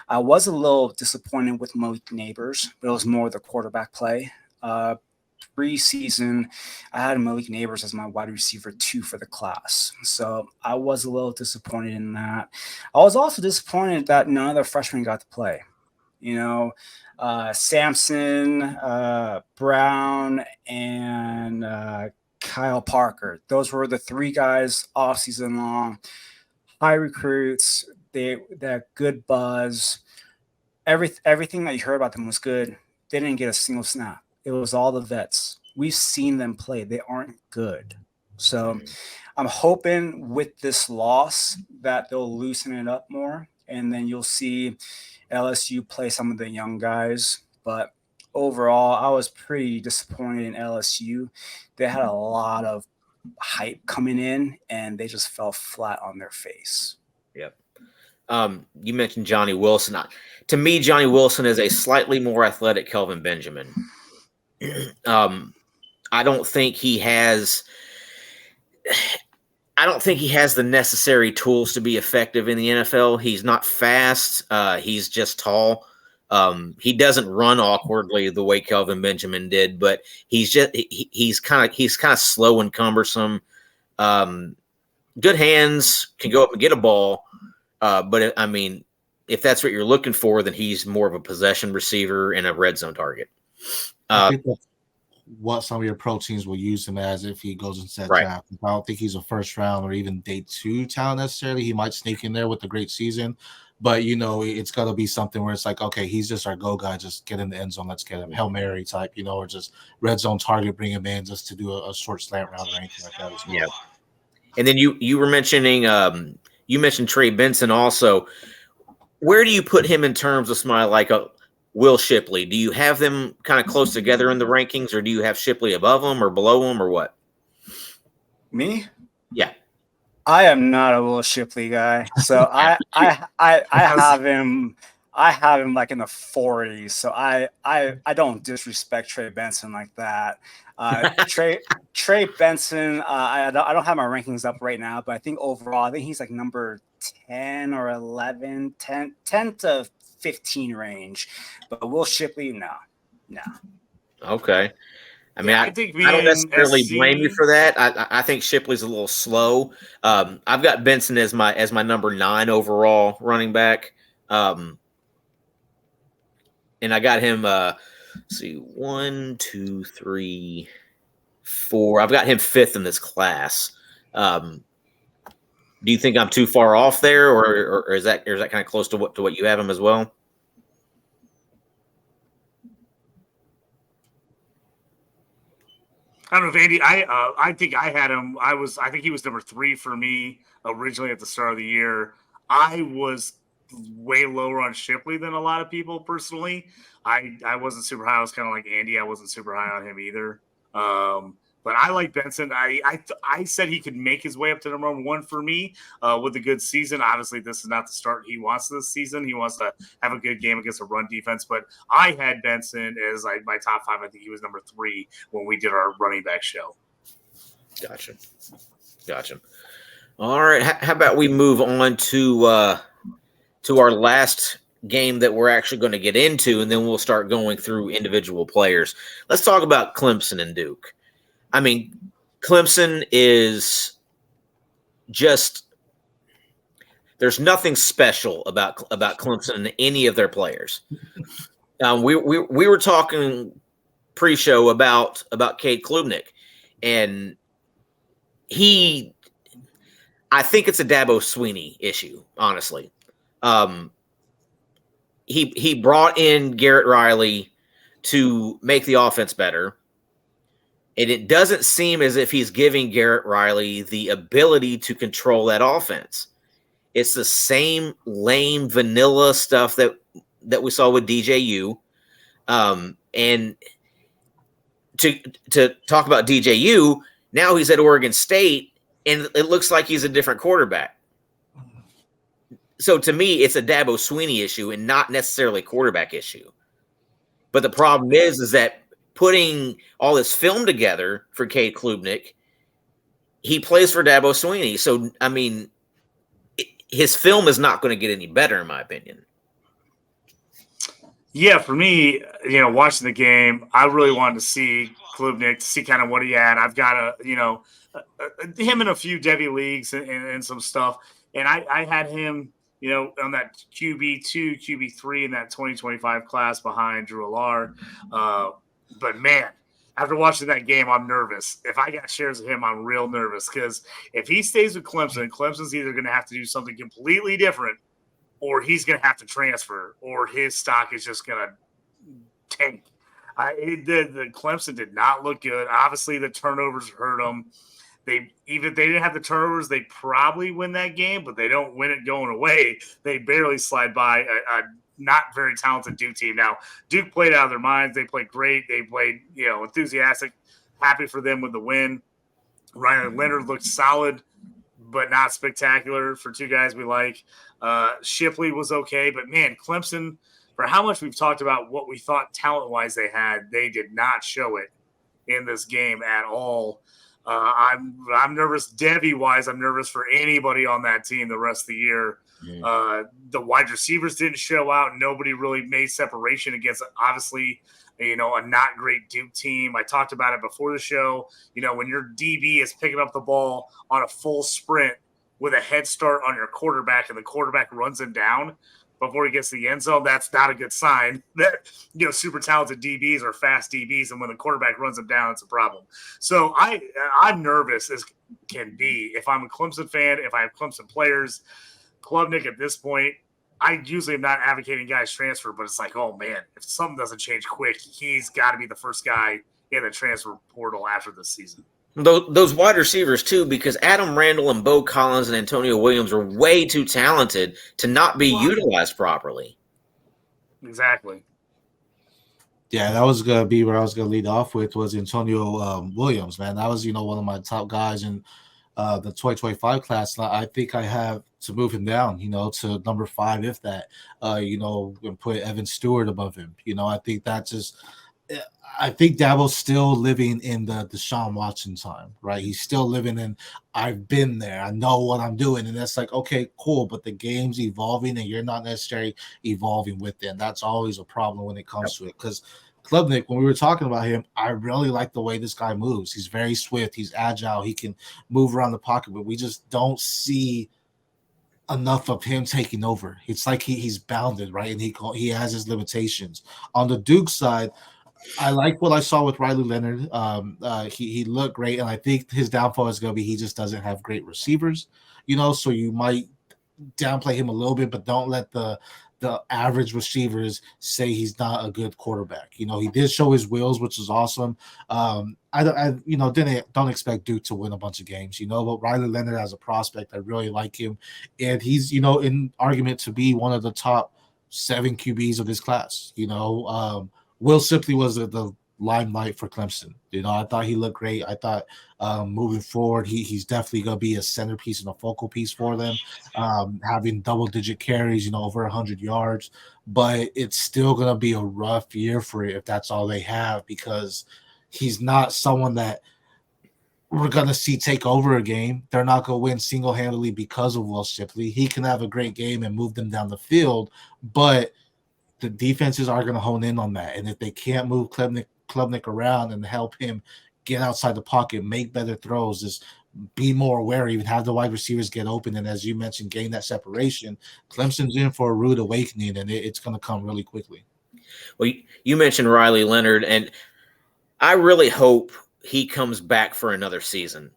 I was a little disappointed with Malik Neighbors, but it was more the quarterback play. Preseason, I had Malik Neighbors as my wide receiver 2 for the class. So I was a little disappointed in that. I was also disappointed that none of the freshmen got to play. Sampson, Brown, and Kyle Parker. Those were the 3 guys off season long. High recruits. They had good buzz. Everything that you heard about them was good. They didn't get a single snap. It was all the vets. We've seen them play. They aren't good. So I'm hoping with this loss that they'll loosen it up more, and then you'll see LSU play some of the young guys. But overall, I was pretty disappointed in LSU. They had a lot of hype coming in, and they just fell flat on their face. Yep. You mentioned Johnny Wilson. To me, Johnny Wilson is a slightly more athletic Kelvin Benjamin. I don't think he has the necessary tools to be effective in the NFL. He's not fast. He's just tall. He doesn't run awkwardly the way Kelvin Benjamin did, but he's kind of slow and cumbersome. Good hands, can go up and get a ball. But I mean, if that's what you're looking for, then he's more of a possession receiver and a red zone target. I think that's what some of your pro teams will use him as if he goes into that draft. I don't think he's a first round or even day 2 talent necessarily. He might sneak in there with a great season, but it's got to be something where it's like, okay, he's just our go guy. Just get in the end zone. Let's get him. Hail Mary type, or just red zone target, bring him in just to do a short slant route or anything like that as well. Yeah. And then you were mentioning, you mentioned Trey Benson also. Where do you put him in terms of somebody like Will Shipley? Do you have them kind of close together in the rankings, or do you have Shipley above him or below him, or what? Me? Yeah. I am not a Will Shipley guy. So I have him like in the 40s. So I don't disrespect Trey Benson like that. Trey Benson, I don't have my rankings up right now, but I think overall, I think he's like number 10 or 11, 10 to 15 range. But Will Shipley, no. Okay. I mean, I don't necessarily blame you for that. I think Shipley's a little slow. I've got Benson as my number 9 overall running back. And I got him, let's see, 1, 2, 3, 4. I've got him 5th in this class. Do you think I'm too far off there, or is that kind of close to what you have him as well? I don't know if Andy. I think I had him. I think he was number 3 for me originally at the start of the year. I was way lower on Shipley than a lot of people personally. I wasn't super high. I was kind of like Andy. I wasn't super high on him either. But I like Benson. I said he could make his way up to number 1 for me with a good season. Obviously, this is not the start he wants this season. He wants to have a good game against a run defense. But I had Benson as my top 5. I think he was number 3 when we did our running back show. Gotcha. All right. How about we move on to our last game that we're actually going to get into, and then we'll start going through individual players. Let's talk about Clemson and Duke. I mean, Clemson is just – there's nothing special about Clemson and any of their players. We were talking pre-show about Cade Klubnik, and I think it's a Dabo Swinney issue, honestly. He brought in Garrett Riley to make the offense better. And it doesn't seem as if he's giving Garrett Riley the ability to control that offense. It's the same lame vanilla stuff that we saw with DJU. And to talk about DJU, now he's at Oregon State, and it looks like he's a different quarterback. So to me, it's a Dabo Swinney issue and not necessarily a quarterback issue. But the problem is that putting all this film together for Cade Klubnik, he plays for Dabo Swinney. So, I mean, his film is not going to get any better, in my opinion. Yeah, for me, watching the game, I really wanted to see Klubnik, to see kind of what he had. I've got him in a few Debbie leagues and some stuff. And I had him, on that QB2, QB3 in that 2025 class behind Drew Allard. But, man, after watching that game, I'm nervous. If I got shares of him, I'm real nervous because if he stays with Clemson, Clemson's either going to have to do something completely different or he's going to have to transfer or his stock is just going to tank. The Clemson did not look good. Obviously, the turnovers hurt him. Even if they didn't have the turnovers, they probably win that game, but they don't win it going away. They barely slide by a not very talented Duke team. Now, Duke played out of their minds. They played great. They played, enthusiastic. Happy for them with the win. Leonard looked solid, but not spectacular for two guys we like. Shipley was okay, but man, Clemson, for how much we've talked about what we thought talent-wise they had, they did not show it in this game at all. I'm nervous Debbie-wise. I'm nervous for anybody on that team the rest of the year. The wide receivers didn't show out. Nobody really made separation against, obviously, a not great Duke team. I talked about it before the show. When your DB is picking up the ball on a full sprint with a head start on your quarterback and the quarterback runs him down before he gets to the end zone, that's not a good sign that, super talented DBs are fast DBs. And when the quarterback runs them down, it's a problem. So I'm nervous as can be. If I'm a Clemson fan, if I have Clemson players, Klubnik at this point, I usually am not advocating guys transfer, but it's like, oh man, if something doesn't change quick, he's got to be the first guy in the transfer portal after this season. Those wide receivers too, because Adam Randall and Bo Collins and Antonio Williams are way too talented to not be utilized properly. Exactly. Yeah, that was gonna be where I was gonna lead off with was Antonio Williams, man. That was one of my top guys in the 2025 class. I think I have to move him down, to number 5, if that, and put Evan Stewart above him. I think that's just. I think Dabo's still living in the Deshaun Watson time, right? He's still living in, I've been there, I know what I'm doing. And that's like, okay, cool, but the game's evolving and you're not necessarily evolving with it. And that's always a problem when it comes to it. Because Klubnik, when we were talking about him, I really like the way this guy moves. He's very swift, he's agile, he can move around the pocket, but we just don't see enough of him taking over. It's like he's bounded, right? And he has his limitations. On the Duke side, I like what I saw with Riley Leonard. He looked great, and I think his downfall is going to be he just doesn't have great receivers, so you might downplay him a little bit, but don't let the average receivers say he's not a good quarterback. He did show his wheels, which is awesome. I don't expect Duke to win a bunch of games, but Riley Leonard as a prospect, I really like him, and he's in argument to be one of the top 7 QBs of this class. Will Shipley was the limelight for Clemson. I thought he looked great. I thought moving forward, he's definitely going to be a centerpiece and a focal piece for them, having double-digit carries, over 100 yards. But it's still going to be a rough year for it if that's all they have, because he's not someone that we're going to see take over a game. They're not going to win single-handedly because of Will Shipley. He can have a great game and move them down the field, but the defenses are going to hone in on that. And if they can't move Klubnik around and help him get outside the pocket, make better throws, just be more aware, even have the wide receivers get open, and as you mentioned, gain that separation, Clemson's in for a rude awakening, and it's going to come really quickly. Well, you mentioned Riley Leonard, and I really hope he comes back for another season.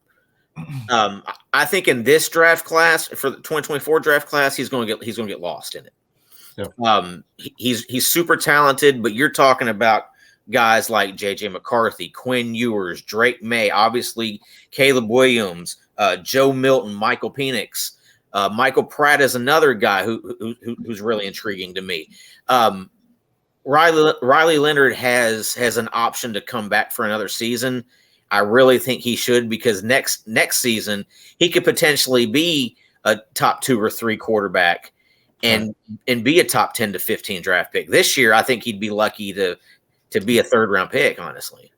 I think in this draft class, for the 2024 draft class, he's going to get lost in it. Yep. He's super talented, but you're talking about guys like J.J. McCarthy, Quinn Ewers, Drake May, obviously Caleb Williams, Joe Milton, Michael Penix. Michael Pratt is another guy who's really intriguing to me. Riley Leonard has an option to come back for another season. I really think he should, because next season he could potentially be a top 2 or 3 quarterback and be a top 10 to 15 draft pick. This year, I think he'd be lucky to be a 3rd round pick, honestly.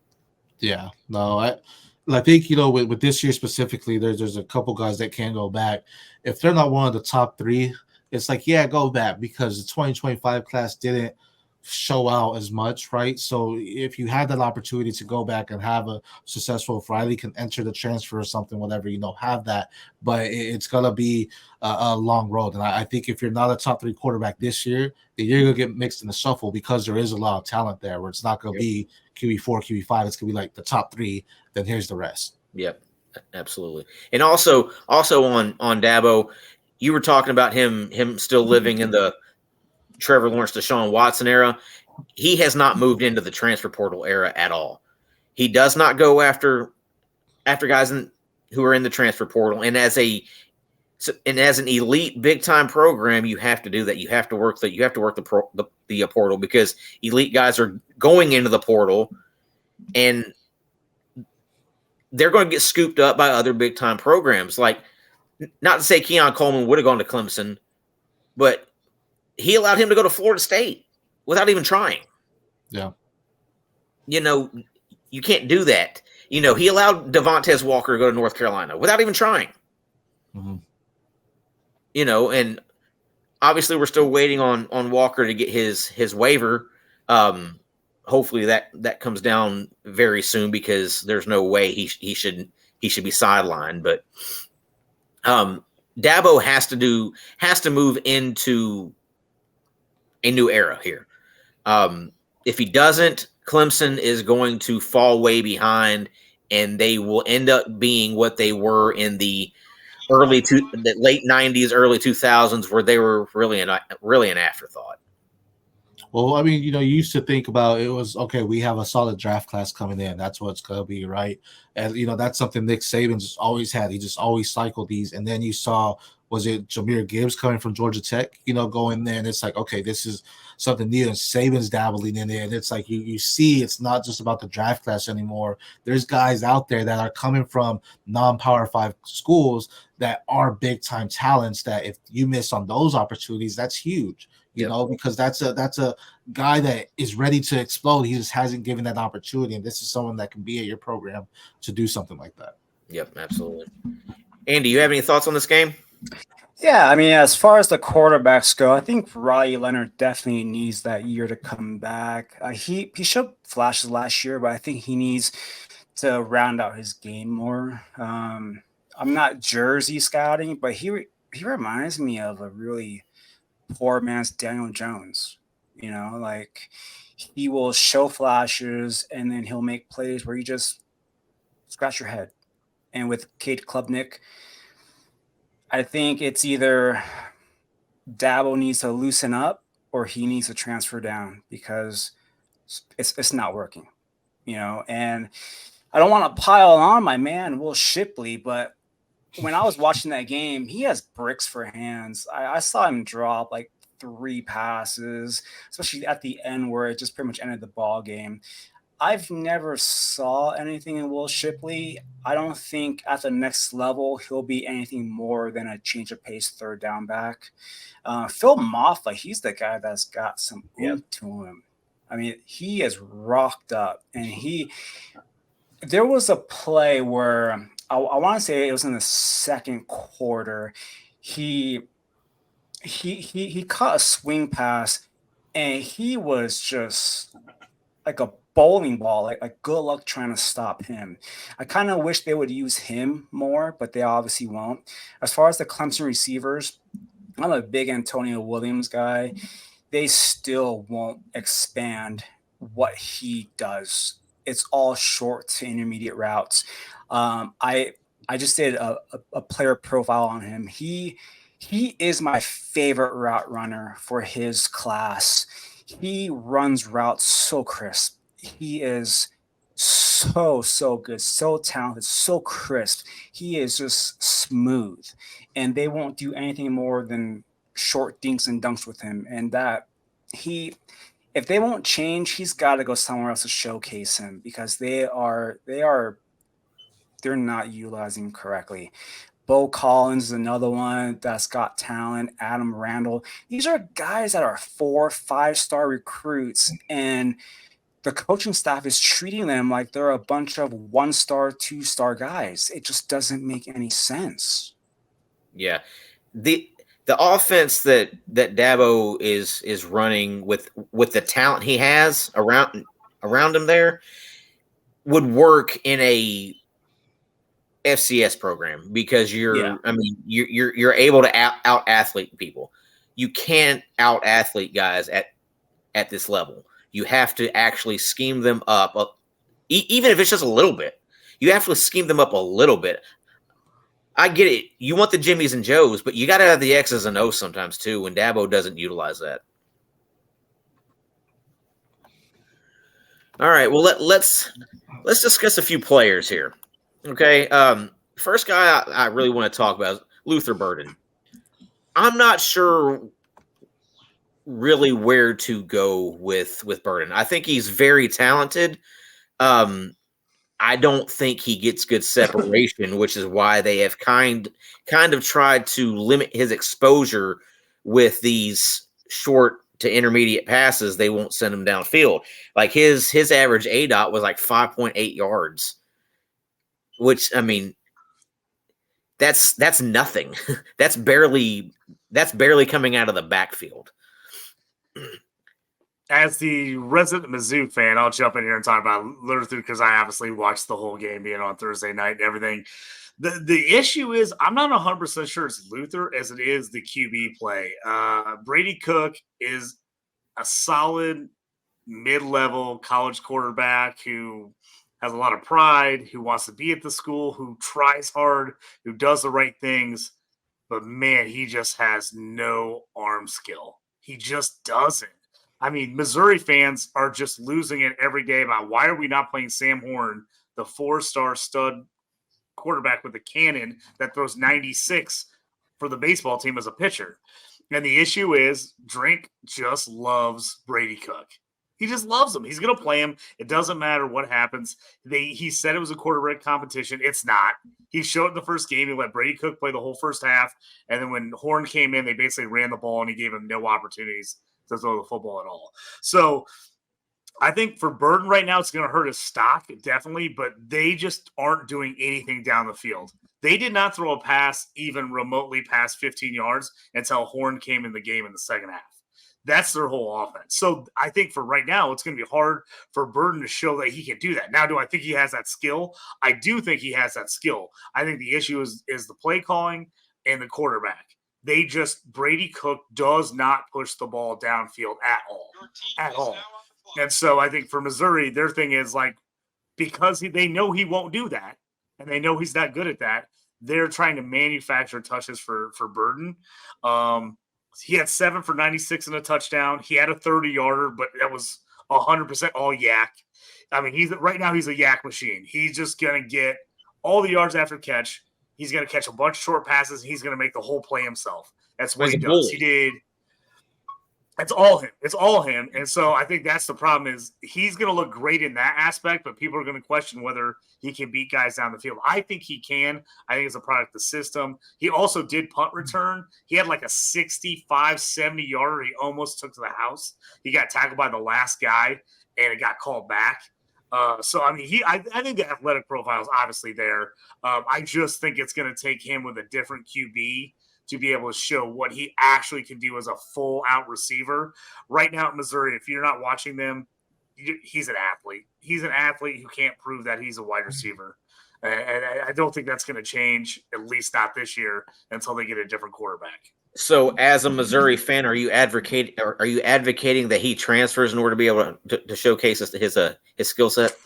Yeah, no, I think, with this year specifically, there's a couple guys that can go back. If they're not one of the top 3, it's like, yeah, go back, because the 2025 class didn't show out as much, right? So if you had that opportunity to go back and have a successful, if Riley can enter the transfer or something, whatever, have that, but it's gonna be a long road. And I think if you're not a top 3 quarterback this year, then you're gonna get mixed in the shuffle, because there is a lot of talent there where it's not gonna be QB4, QB5, it's gonna be like the top 3, then here's the rest. Yep, absolutely. And also on Dabo, you were talking about him still living in the Trevor Lawrence, Deshaun Watson era. He has not moved into the transfer portal era at all. He does not go after guys in who are in the transfer portal, and as an elite big time program, you have to do that. You have to work the portal, because elite guys are going into the portal, and they're going to get scooped up by other big time programs. Like, not to say Keon Coleman would have gone to Clemson, but he allowed him to go to Florida State without even trying. Yeah. You can't do that. He allowed Devontae Walker to go to North Carolina without even trying. Mm-hmm. And obviously we're still waiting on Walker to get his waiver. Hopefully that comes down very soon, because there's no way he should be sidelined. But Dabo has to move into a new era here. If he doesn't, Clemson is going to fall way behind, and they will end up being what they were in the late 90s, early 2000s, where they were really an afterthought. Well, I mean, you used to think about it was, okay, we have a solid draft class coming in. That's what it's going to be, right? And, that's something Nick Saban just always had. He just always cycled these. And then you saw, was it Jahmyr Gibbs coming from Georgia Tech, going there, and it's like, okay, this is something new, and Saban's dabbling in it. And it's like you see it's not just about the draft class anymore. There's guys out there that are coming from non-Power 5 schools that are big-time talents that if you miss on those opportunities, that's huge. Because that's a guy that is ready to explode. He just hasn't given that opportunity, and this is someone that can be at your program to do something like that. Yep, absolutely. Andy, you have any thoughts on this game? Yeah, I mean, as far as the quarterbacks go, I think Leonard definitely needs that year to come back. He showed flashes last year, but I think he needs to round out his game more. I'm not jersey scouting, but he reminds me of a really poor man's Daniel Jones. Like, he will show flashes, and then he'll make plays where you just scratch your head. And with Cade Klubnik, I think it's either Dabo needs to loosen up or he needs to transfer down, because it's not working, And I don't want to pile on my man Will Shipley, but when I was watching that game, he has bricks for hands. I saw him drop like 3 passes, especially at the end where it just pretty much ended the ball game. I've never saw anything in Will Shipley. I don't think at the next level he'll be anything more than a change of pace third down back. Phil Maffa, he's the guy that's got some oomph to him. I mean, he is rocked up, and there was a play where I want to say it was in the second quarter. He caught a swing pass, and he was just like a bowling ball, like good luck trying to stop him. I kind of wish they would use him more, but they obviously won't. As far as the Clemson receivers, I'm a big Antonio Williams guy. They still won't expand what he does. It's all short to intermediate routes. I just did a player profile on him. He is my favorite route runner for his class. He runs routes so crisp. He is so good, so talented, so crisp. He is just smooth, and they won't do anything more than short dinks and dunks with him. And that if they won't change, he's got to go somewhere else to showcase him, because they're not utilizing him correctly. Bo Collins is another one that's got talent. Adam Randall. These are guys that are 4-5-star recruits, and the coaching staff is treating them like they're a bunch of 1-star, 2-star guys. It just doesn't make any sense. Yeah. The offense that Dabo is running with the talent he has around him there would work in a FCS program, because you're able to out athlete people. You can't out athlete guys at this level. You have to actually scheme them up, even if it's just a little bit. You have to scheme them up a little bit. I get it. You want the Jimmies and Joes, but you got to have the X's and O's sometimes too, when Dabo doesn't utilize that. All right. Well, let's discuss a few players here. Okay. first guy I really want to talk about is Luther Burden. I'm not sure really where to go with Burden. I think he's very talented. I don't think he gets good separation, which is why they have kind of tried to limit his exposure with these short to intermediate passes. They won't send him downfield. Like his average ADOT was like 5.8 yards, which, I mean, that's nothing. that's barely coming out of the backfield. As the resident Mizzou fan, I'll jump in here and talk about Luther because I obviously watched the whole game being on Thursday night and everything. The issue is I'm not 100% sure it's Luther as it is the QB play. Brady Cook is a solid mid-level college quarterback who has a lot of pride, who wants to be at the school, who tries hard, who does the right things. But, man, he just has no arm skill. He just doesn't. I mean, Missouri fans are just losing it every day about why are we not playing Sam Horn, the 4-star stud quarterback with a cannon that throws 96 for the baseball team as a pitcher. And the issue is Drink just loves Brady Cook. He just loves him. He's going to play him. It doesn't matter what happens. He said it was a quarterback competition. It's not. He showed in the first game. He let Brady Cook play the whole first half. And then when Horn came in, they basically ran the ball and he gave him no opportunities to throw the football at all. So I think for Burden right now, it's going to hurt his stock, definitely, but they just aren't doing anything down the field. They did not throw a pass even remotely past 15 yards until Horn came in the game in the second half. That's their whole offense. So I think for right now, it's going to be hard for Burden to show that he can do that. Now, do I think he has that skill? I do think he has that skill. I think the issue is the play calling and the quarterback. Brady Cook does not push the ball downfield at all. And so I think for Missouri, their thing is like, because they know he won't do that and they know he's not good at that, they're trying to manufacture touches for Burden. He had 7 for 96 and a touchdown. He had a 30-yarder, but that was 100% all yak. I mean, right now he's a yak machine. He's just going to get all the yards after catch. He's going to catch a bunch of short passes. And he's going to make the whole play himself. That's what he does. He did. It's all him. It's all him. And so I think that's the problem is he's going to look great in that aspect, but people are going to question whether he can beat guys down the field. I think he can. I think it's a product of the system. He also did punt return. He had like a 65, 70-yarder he almost took to the house. He got tackled by the last guy, and it got called back. So, I mean, I think the athletic profile is obviously there. I just think it's going to take him with a different QB to be able to show what he actually can do as a full-out receiver. Right now at Missouri, if you're not watching them, he's an athlete. He's an athlete who can't prove that he's a wide receiver. And I don't think that's going to change, at least not this year, until they get a different quarterback. So as a Missouri fan, are you advocating that he transfers in order to be able to showcase his skill set?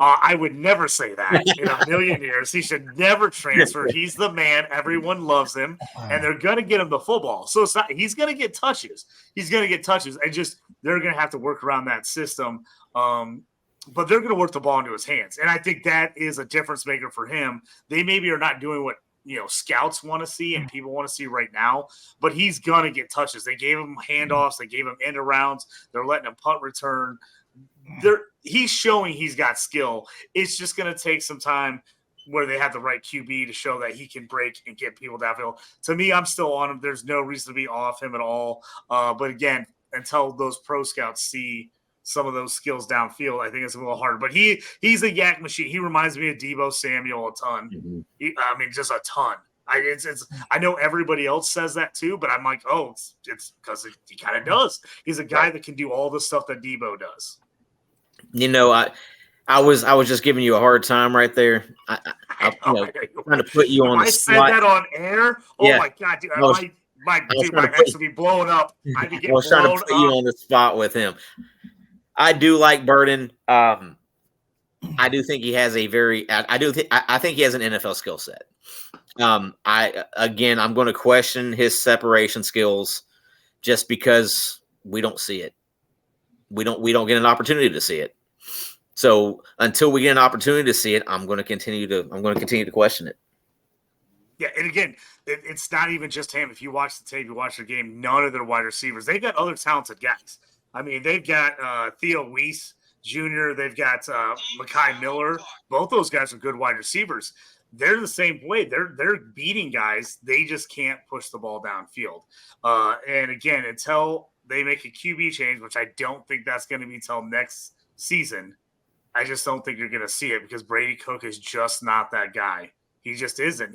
I would never say that in a million years. He should never transfer. He's the man. Everyone loves him, and they're going to get him the football. So it's not, he's going to get touches. He's going to get touches, and just they're going to have to work around that system. But they're going to work the ball into his hands, and I think that is a difference maker for him. They maybe are not doing what scouts want to see and people want to see right now, but he's going to get touches. They gave him handoffs. They gave him end arounds. They're letting him punt return. He's showing he's got skill. It's just going to take some time where they have the right QB to show that he can break and get people downfield. To me, I'm still on him. There's no reason to be off him at all. But again, until those pro scouts see some of those skills downfield, I think it's a little harder. But he's a yak machine. He reminds me of Deebo Samuel a ton. Mm-hmm. Just a ton. I know everybody else says that too, but I'm like, oh, it's because he kind of does. He's a guy that can do all the stuff that Deebo does. I was just giving you a hard time right there. I'm trying to put you on the spot. I said that on air. Oh yeah. My God, dude! My ex would be blowing up. I was trying to put you on the spot with him. I do like Burden. I do think he has I think he has an NFL skill set. I'm going to question his separation skills just because we don't see it. We don't get an opportunity to see it. So until we get an opportunity to see it, I'm going to continue to question it. Yeah, and again, it's not even just him. If you watch the tape, you watch the game, none of their wide receivers. They've got other talented guys. I mean, they've got Theo Weiss Jr., they've got Mekhi Miller. Both those guys are good wide receivers. They're the same way. They're beating guys. They just can't push the ball downfield. And again, until they make a QB change, which I don't think that's going to be till next season, I just don't think you're going to see it because Brady Cook is just not that guy. He just isn't.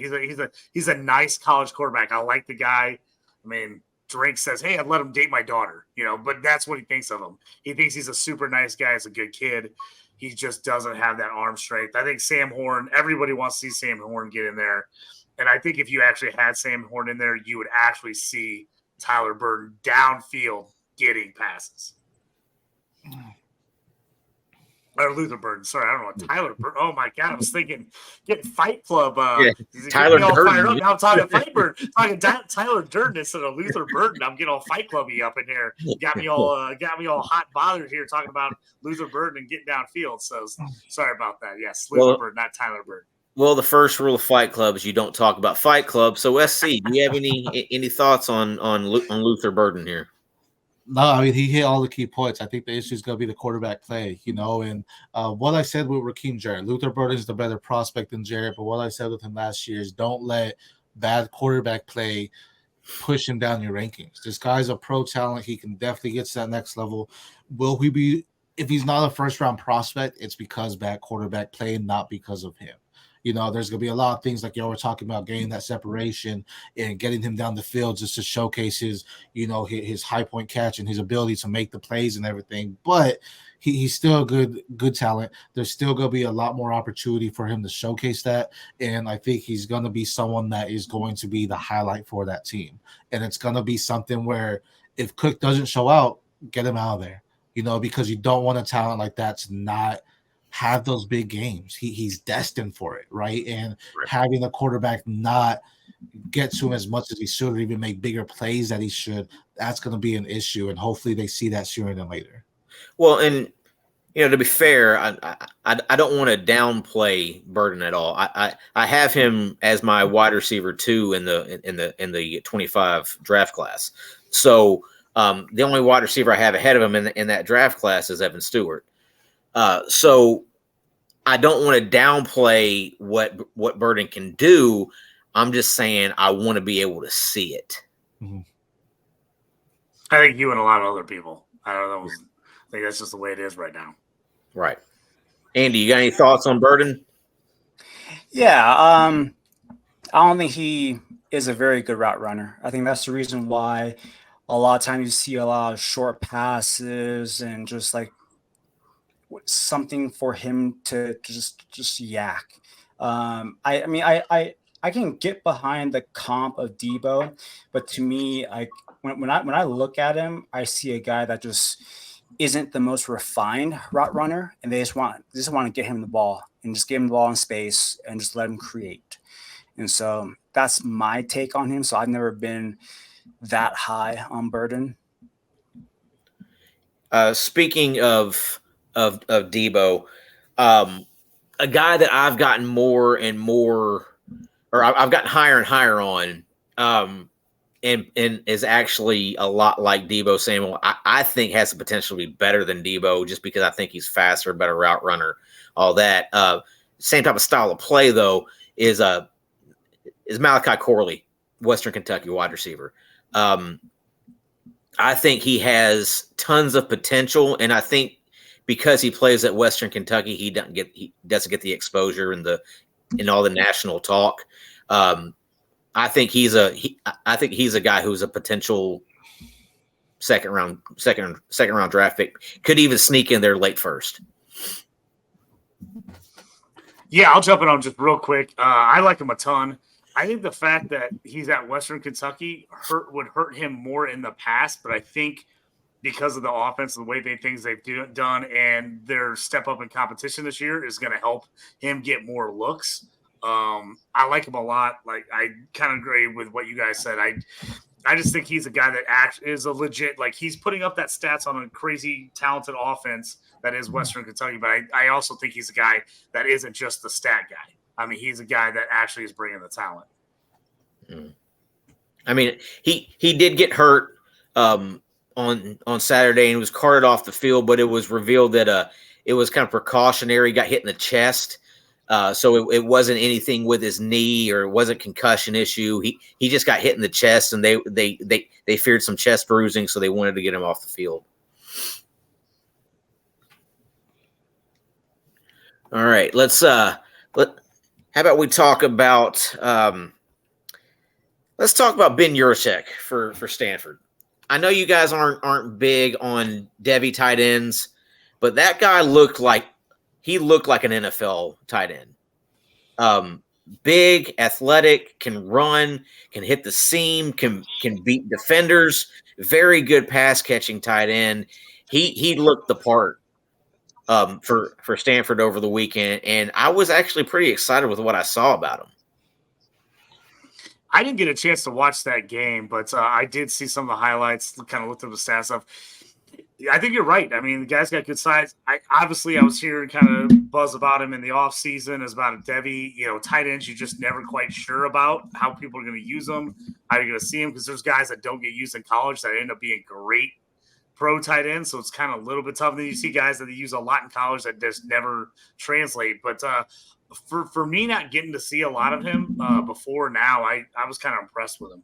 He's a nice college quarterback. I like the guy. I mean, Drake says, "Hey, I'd let him date my daughter," but that's what he thinks of him. He thinks he's a super nice guy. He's a good kid. He just doesn't have that arm strength. I think Sam Horn, everybody wants to see Sam Horn get in there. And I think if you actually had Sam Horn in there, you would actually see Tyler Burton downfield getting passes. Or Luther Burton. Sorry, I don't know what Tyler Burton. Oh, my God. I was thinking getting Fight Club. Tyler Durden. Now I'm talking Fight Burton. Talking Tyler Durden instead of Luther Burton. I'm getting all Fight Clubby up in here. Got me all hot bothered here talking about Luther Burton and getting downfield. So sorry about that. Yes, Luther Burton, not Tyler Burton. Well, the first rule of Fight Club is you don't talk about Fight Club. So, SC, do you have any thoughts on Luther Burton here? No, I mean, he hit all the key points. I think the issue is going to be the quarterback play, and what I said with Raheem Jarrett, Luther Burton is the better prospect than Jarrett, but what I said with him last year is don't let bad quarterback play push him down your rankings. This guy's a pro talent. He can definitely get to that next level. Will he be, if he's not a first-round prospect, it's because bad quarterback play, not because of him. There's going to be a lot of things like y'all were talking about, getting that separation and getting him down the field just to showcase his high point catch and his ability to make the plays and everything. But he's still a good talent. There's still going to be a lot more opportunity for him to showcase that. And I think he's going to be someone that is going to be the highlight for that team. And it's going to be something where if Cook doesn't show out, get him out of there, because you don't want a talent like that to not have those big games. He's destined for it, right? And having the quarterback not get to him as much as he should or even make bigger plays that he should, that's going to be an issue. And hopefully they see that sooner than later. Well, and to be fair, I don't want to downplay Burton at all. I have him as my wide receiver 2 in the 25 draft class. So the only wide receiver I have ahead of him in that draft class is Evan Stewart. So I don't want to downplay what Burton can do. I'm just saying I want to be able to see it. Mm-hmm. I think you and a lot of other people. I don't know. I think that's just the way it is right now. Right. Andy, you got any thoughts on Burton? Yeah. I don't think he is a very good route runner. I think that's the reason why a lot of times you see a lot of short passes and just like something for him to just yak. I can get behind the comp of Debo, but to me, when I look at him, I see a guy that just isn't the most refined route runner, and they just want to get him the ball and just give him the ball in space and just let him create. And so that's my take on him. So I've never been that high on Burton. Speaking of Debo, a guy that I've gotten more and more, or I've gotten higher and higher on, and is actually a lot like Debo Samuel. I think has the potential to be better than Debo just because I think he's faster, better route runner, all that. Same type of style of play though is Malachi Corley, Western Kentucky wide receiver. I think he has tons of potential, and I think because he plays at Western Kentucky, he doesn't get the exposure and all the national talk. I think he's a guy who's a potential second round draft pick. Could even sneak in there late first. Yeah, I'll jump in on just real quick. I like him a ton. I think the fact that he's at Western Kentucky would hurt him more in the past, but I think because of the offense, the way things they've done, and their step up in competition this year is going to help him get more looks. I like him a lot. Like I kind of agree with what you guys said. I just think he's a guy that is a legit. Like he's putting up that stats on a crazy talented offense that is Western Kentucky. But I also think he's a guy that isn't just the stat guy. I mean, he's a guy that actually is bringing the talent. Mm. I mean, he did get hurt on Saturday and was carted off the field, but it was revealed that it was kind of precautionary. He got hit in the chest, so it wasn't anything with his knee or it wasn't a concussion issue. He just got hit in the chest, and they feared some chest bruising, so they wanted to get him off the field. All right, how about we talk about let's talk about Ben Yurachek for Stanford. I know you guys aren't big on Devy tight ends, but that guy looked like an NFL tight end. Big, athletic, can run, can hit the seam, can beat defenders. Very good pass catching tight end. He looked the part for Stanford over the weekend, and I was actually pretty excited with what I saw about him. I didn't get a chance to watch that game, but I did see some of the highlights, kind of looked at the stats stuff. I think you're right. I mean, the guy's got good size. I was hearing kind of buzz about him in the offseason as about a Devy, tight ends you're just never quite sure about how people are going to use them, how you're going to see them, because there's guys that don't get used in college that end up being great pro tight ends, so it's kind of a little bit tough. Then you see guys that they use a lot in college that just never translate. But for me, not getting to see a lot of him before now, I was kind of impressed with him.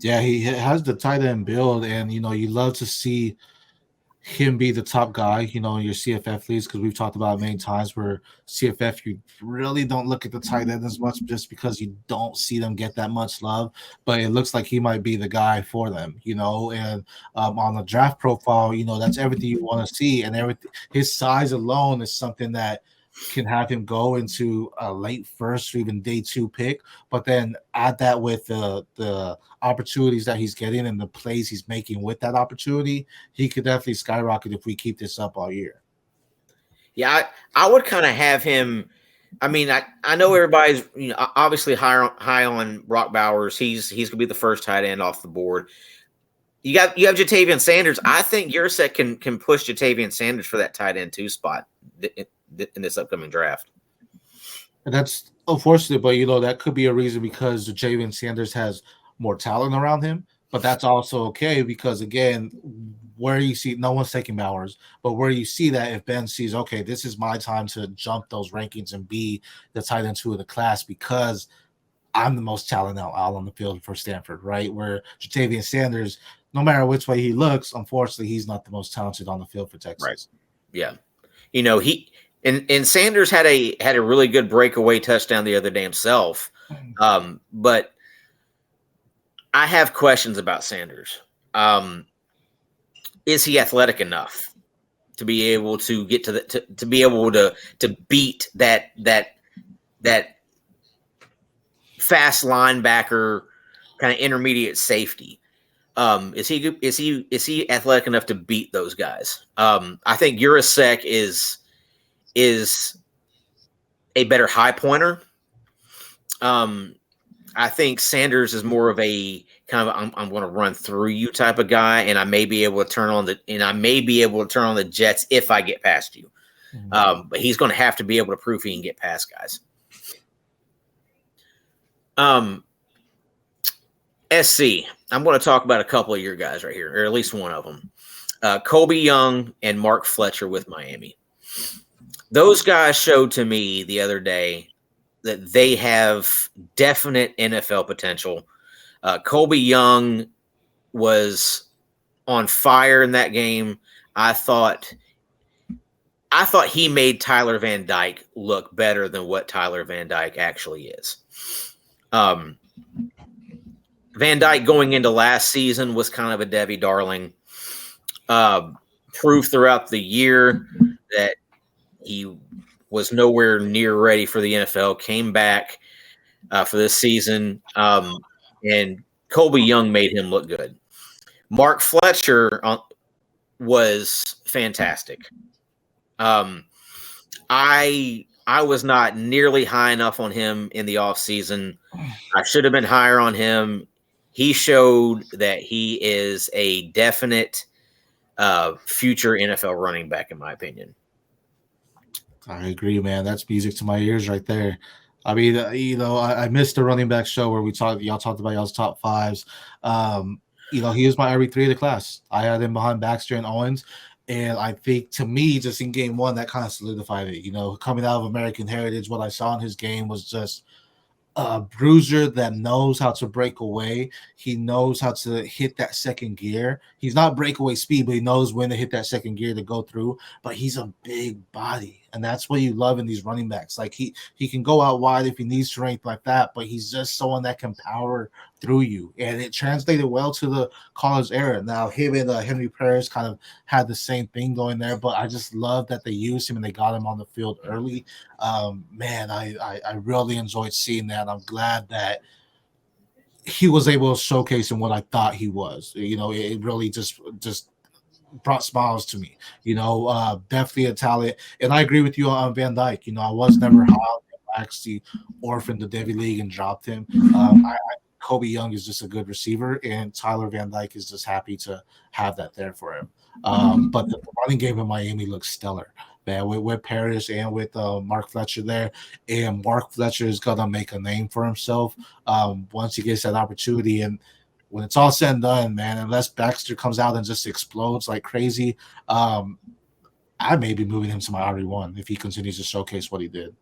Yeah, he has the tight end build, and you love to see him be the top guy, in your CFF leagues, because we've talked about it many times where CFF you really don't look at the tight end as much just because you don't see them get that much love. But it looks like he might be the guy for them, and on the draft profile, that's everything you want to see, and everything. His size alone is something that can have him go into a late first or even day 2 pick, but then add that with the opportunities that he's getting and the plays he's making with that opportunity, he could definitely skyrocket if we keep this up all year. Yeah, I would kind of have him. I mean, I know everybody's obviously high on Brock Bowers. He's gonna be the first tight end off the board. You have Jatavian Sanders. I think Yurachek can push Jatavian Sanders for that tight end 2 spot in this upcoming draft. And that's unfortunate, but that could be a reason because Jatavian Sanders has more talent around him. But that's also okay because, again, where you see no one's taking Bowers, but where you see that if Ben sees, okay, this is my time to jump those rankings and be the tight end 2 of the class because I'm the most talented out on the field for Stanford, right? Where Jatavian Sanders, no matter which way he looks, unfortunately, he's not the most talented on the field for Texas. Right. Yeah. And Sanders had a really good breakaway touchdown the other day himself. But I have questions about Sanders. Is he athletic enough to be able to get to be able to beat that fast linebacker kind of intermediate safety? Is he athletic enough to beat those guys? I think Yurachek is a better high pointer. I think Sanders is more of a kind of I'm going to run through you type of guy, and I may be able to turn on the jets if I get past you. Mm-hmm. But he's going to have to be able to prove he can get past guys. SC, I'm going to talk about a couple of your guys right here, or at least one of them. Colby Young and Mark Fletcher with Miami. Those guys showed to me the other day that they have definite NFL potential. Colby Young was on fire in that game. I thought he made Tyler Van Dyke look better than what Tyler Van Dyke actually is. Van Dyke going into last season was kind of a Debbie darling. Proof throughout the year that he was nowhere near ready for the NFL, came back for this season, and Colby Young made him look good. Mark Fletcher was fantastic. I was not nearly high enough on him in the offseason. I should have been higher on him. He showed that he is a definite future NFL running back, in my opinion. I agree, man. That's music to my ears right there. I mean, I missed the running back show where y'all talked about y'all's top fives. He was my RB3 of the class. I had him behind Baxter and Owens. And I think, to me, just in game one, that kind of solidified it. Coming out of American Heritage, what I saw in his game was just a bruiser that knows how to break away. He knows how to hit that second gear. He's not breakaway speed, but he knows when to hit that second gear to go through. But he's a big body, and that's what you love in these running backs. Like he can go out wide if he needs strength like that, but he's just someone that can power through you, and it translated well to the college era. Now him and Henry Perez kind of had the same thing going there, but I just love that they used him and they got him on the field early. Man, I really enjoyed seeing that. I'm glad that he was able to showcase him what I thought he was. It really just brought smiles to me. Definitely a talent. And I agree with you on Van Dyke. I was never high on him. I actually orphaned the Devy League and dropped him. Kobe Young is just a good receiver, and Tyler Van Dyke is just happy to have that there for him. But the running game in Miami looks stellar, man, with Parrish and with Mark Fletcher there. And Mark Fletcher is going to make a name for himself once he gets that opportunity. And when it's all said and done, man, unless Baxter comes out and just explodes like crazy, I may be moving him to my RB1 if he continues to showcase what he did.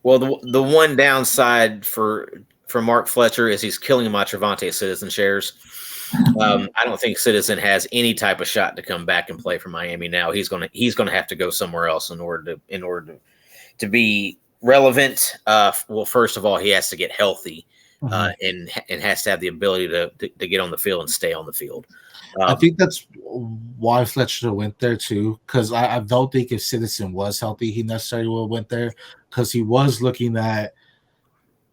Well, the one downside for Mark Fletcher is he's killing my Trevante Citizen shares. I don't think Citizen has any type of shot to come back and play for Miami now. He's gonna have to go somewhere else in order to be relevant. Well, first of all, he has to get healthy and has to have the ability to get on the field and stay on the field. I think that's why Fletcher went there too, because I don't think if Citizen was healthy, he necessarily would have went there, because he was looking at,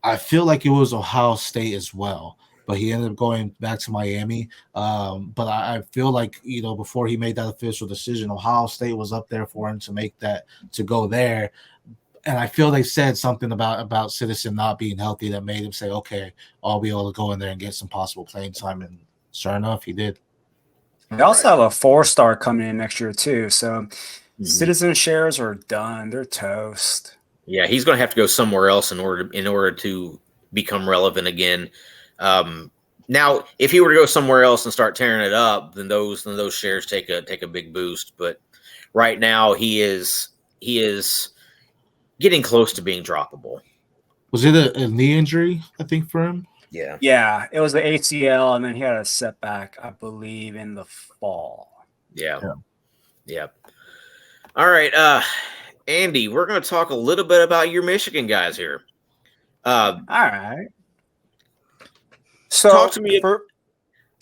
I feel like it was Ohio State as well, but he ended up going back to Miami. But I feel like, before he made that official decision, Ohio State was up there for him to go there. And I feel they said something about Citizen not being healthy that made him say, okay, I'll be able to go in there and get some possible playing time. And sure enough, he did. They also have a 4-star coming in next year too. So Citizen shares are done. They're toast. Yeah, he's going to have to go somewhere else in order to become relevant again. Now, if he were to go somewhere else and start tearing it up, then those shares take a big boost. But right now, he is getting close to being droppable. Was it a knee injury, I think, for him? Yeah, it was the ACL, and then he had a setback, I believe, in the fall. Yeah. All right, Andy, we're going to talk a little bit about your Michigan guys here. All right. So talk to me.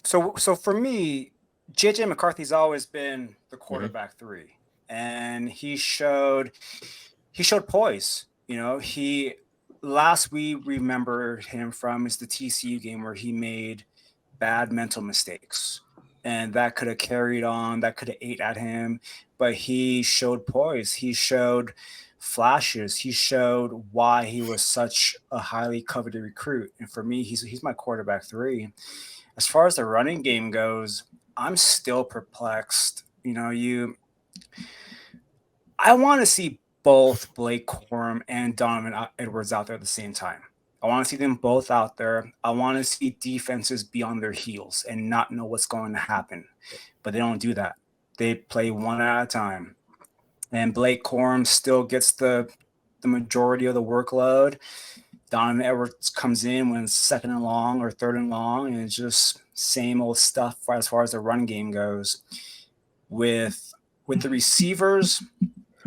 So for me, JJ McCarthy's always been the quarterback 3, and he showed poise. Last we remember him from is the TCU game where he made bad mental mistakes, and that could have carried on. That could have ate at him, but he showed poise. He showed flashes. He showed why he was such a highly coveted recruit. And for me, he's my quarterback 3. As far as the running game goes, I'm still perplexed. I want to see both Blake Corum and Donovan Edwards out there at the same time. I want to see them both out there. I want to see defenses be on their heels and not know what's going to happen. But they don't do that. They play one at a time. And Blake Corum still gets the majority of the workload. Donovan Edwards comes in when it's 2nd and long or 3rd and long, and it's just same old stuff as far as the run game goes. With the receivers,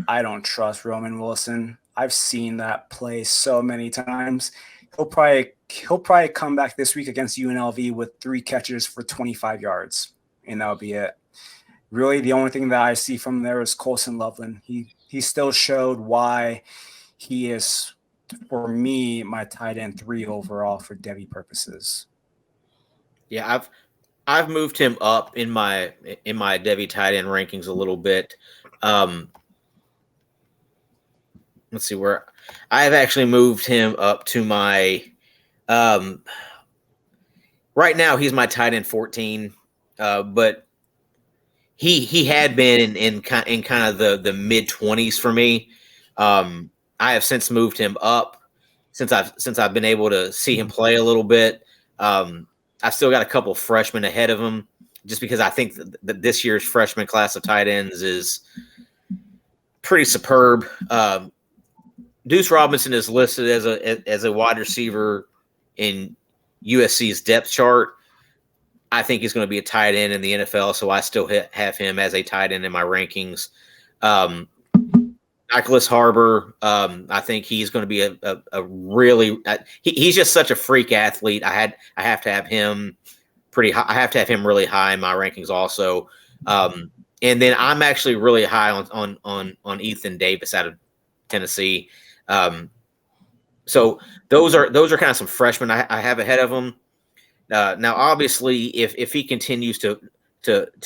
I don't trust Roman Wilson. I've seen that play so many times. He'll probably come back this week against UNLV with 3 catches for 25 yards, and that'll be it. Really, the only thing that I see from there is Colson Loveland. He still showed why he is, for me, my tight end 3 overall for Devy purposes. Yeah, I've moved him up in my Devy tight end rankings a little bit. Let's see where I have actually moved him up to my. Right now, he's my tight end 14, but he had been in kind of the mid 20s for me. I have since moved him up, since I've been able to see him play a little bit. I've still got a couple of freshmen ahead of him, just because I think that this year's freshman class of tight ends is pretty superb. Deuce Robinson is listed as a wide receiver in USC's depth chart. I think he's going to be a tight end in the NFL, so I still have him as a tight end in my rankings. Nicholas Harbor, I think he's going to be a really he's just such a freak athlete. I have to have him pretty high. I have to have him really high in my rankings also. And then I'm actually really high on Ethan Davis out of Tennessee. So those are kind of some freshmen I have ahead of him. Now, obviously, if he continues to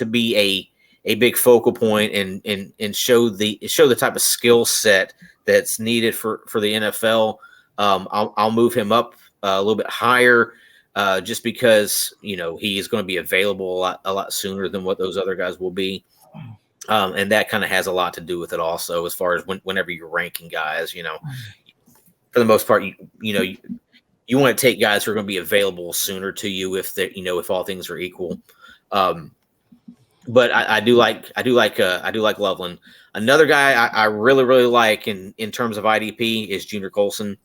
be a big focal point and show the type of skill set that's needed for the NFL, I'll move him up a little bit higher, just because he is going to be available a lot sooner than what those other guys will be, and that kind of has a lot to do with it also, as far as whenever you're ranking guys. For the most part, you want to take guys who are going to be available sooner to you if all things are equal. But I do like Loveland. Another guy I really, really like in terms of IDP is Junior Colson.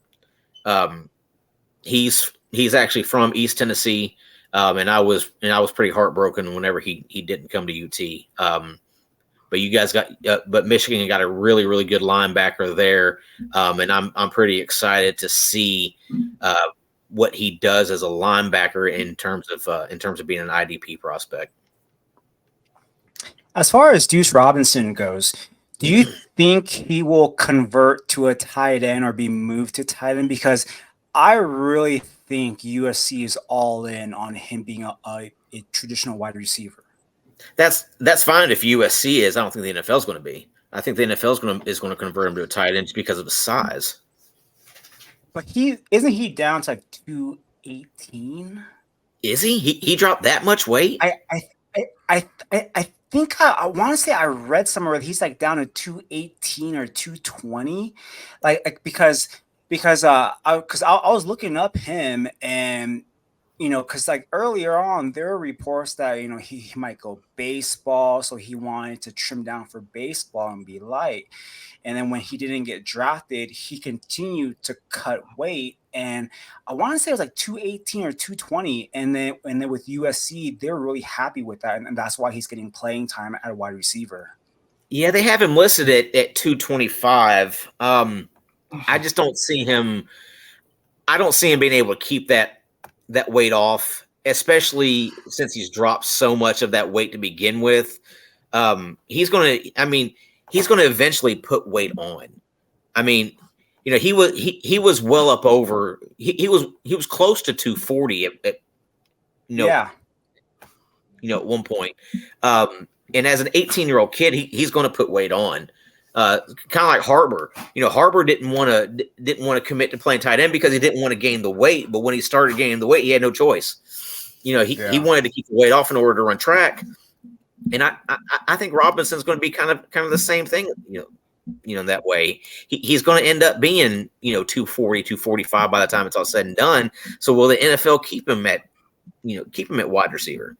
He's actually from East Tennessee, and I was pretty heartbroken whenever he didn't come to UT. But you guys but Michigan got a really, really good linebacker there, and I'm pretty excited to see what he does as a linebacker in terms of being an IDP prospect. As far as Deuce Robinson goes, do you think he will convert to a tight end or be moved to tight end? Because I really think USC is all in on him being a traditional wide receiver. That's fine if USC is. I don't think the NFL is going to be. I think the NFL is going to convert him to a tight end just because of his size. But isn't he down to like 218? Is he? He dropped that much weight? I think I want to say I read somewhere that he's like down to 218 or 220, because I was looking up him, and because like earlier on there were reports that he might go baseball, so he wanted to trim down for baseball and be light. And then when he didn't get drafted, he continued to cut weight. And I want to say it was like 218 or 220. And then with USC, they're really happy with that. And that's why he's getting playing time at a wide receiver. Yeah, they have him listed at 225. I just don't see him. I don't see him being able to keep that weight off, especially since he's dropped so much of that weight to begin with. He's going to eventually put weight on. I mean, he was well up over. He was close to 240 at one point. And as an 18-year-old kid, he's going to put weight on. Kind of like Harbor. Harbor didn't want to commit to playing tight end because he didn't want to gain the weight. But when he started gaining the weight, he had no choice. He wanted to keep the weight off in order to run track. And I think Robinson's going to be kind of the same thing, that way. He's going to end up being, 240, 245 by the time it's all said and done. So will the NFL keep him at wide receiver?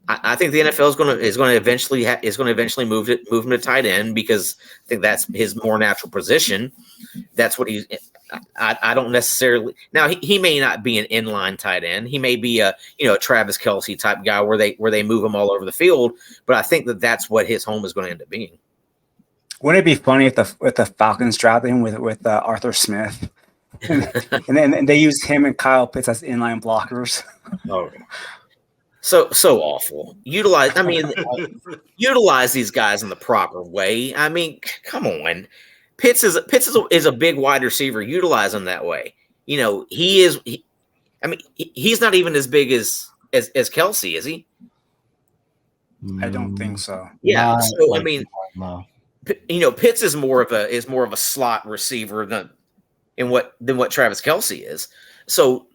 I think the NFL is going to eventually move him to tight end, because I think that's his more natural position. That's what he's. I don't necessarily now. He may not be an inline tight end. He may be a Travis Kelce type guy where they move him all over the field. But I think that's what his home is going to end up being. Wouldn't it be funny if the Falcons drafted him with Arthur Smith, and then they used him and Kyle Pitts as inline blockers? Oh. So awful. Utilize these guys in the proper way. I mean, come on. Pitts is a big wide receiver. Utilize him that way. He's not even as big as Kelce, is he? I don't think so. Yeah. Pitts is more of a slot receiver than what Travis Kelce is. So,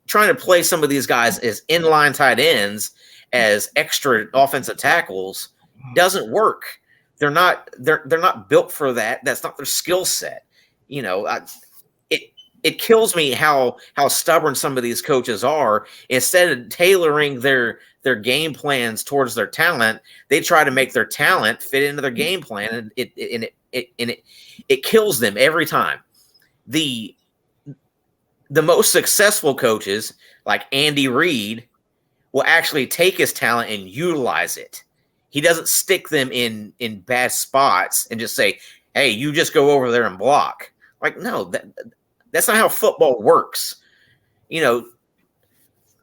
trying to play some of these guys as inline tight ends, as extra offensive tackles, doesn't work. They're not built for that. That's not their skill set. it kills me how stubborn some of these coaches are. Instead of tailoring their game plans towards their talent, they try to make their talent fit into their game plan, and it kills them every time. The most successful coaches, like Andy Reid, will actually take his talent and utilize it. He doesn't stick them in bad spots and just say, "Hey, you just go over there and block." Like, no, that's not how football works.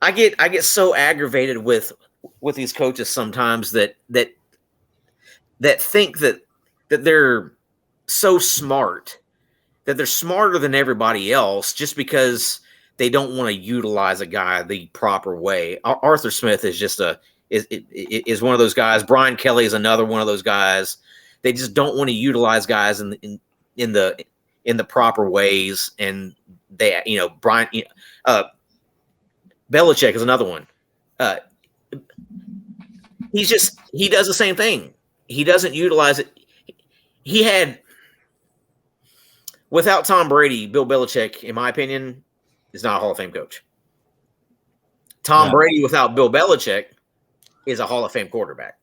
I get so aggravated with these coaches sometimes that think that they're so smart, that they're smarter than everybody else just because they don't want to utilize a guy the proper way. Arthur Smith is just is one of those guys. Brian Kelly is another one of those guys. They just don't want to utilize guys in the proper ways, and they, Belichick is another one. He does the same thing. He doesn't utilize it. He had, without Tom Brady, Bill Belichick, in my opinion, is not a Hall of Fame coach. Tom Brady without Bill Belichick is a Hall of Fame quarterback.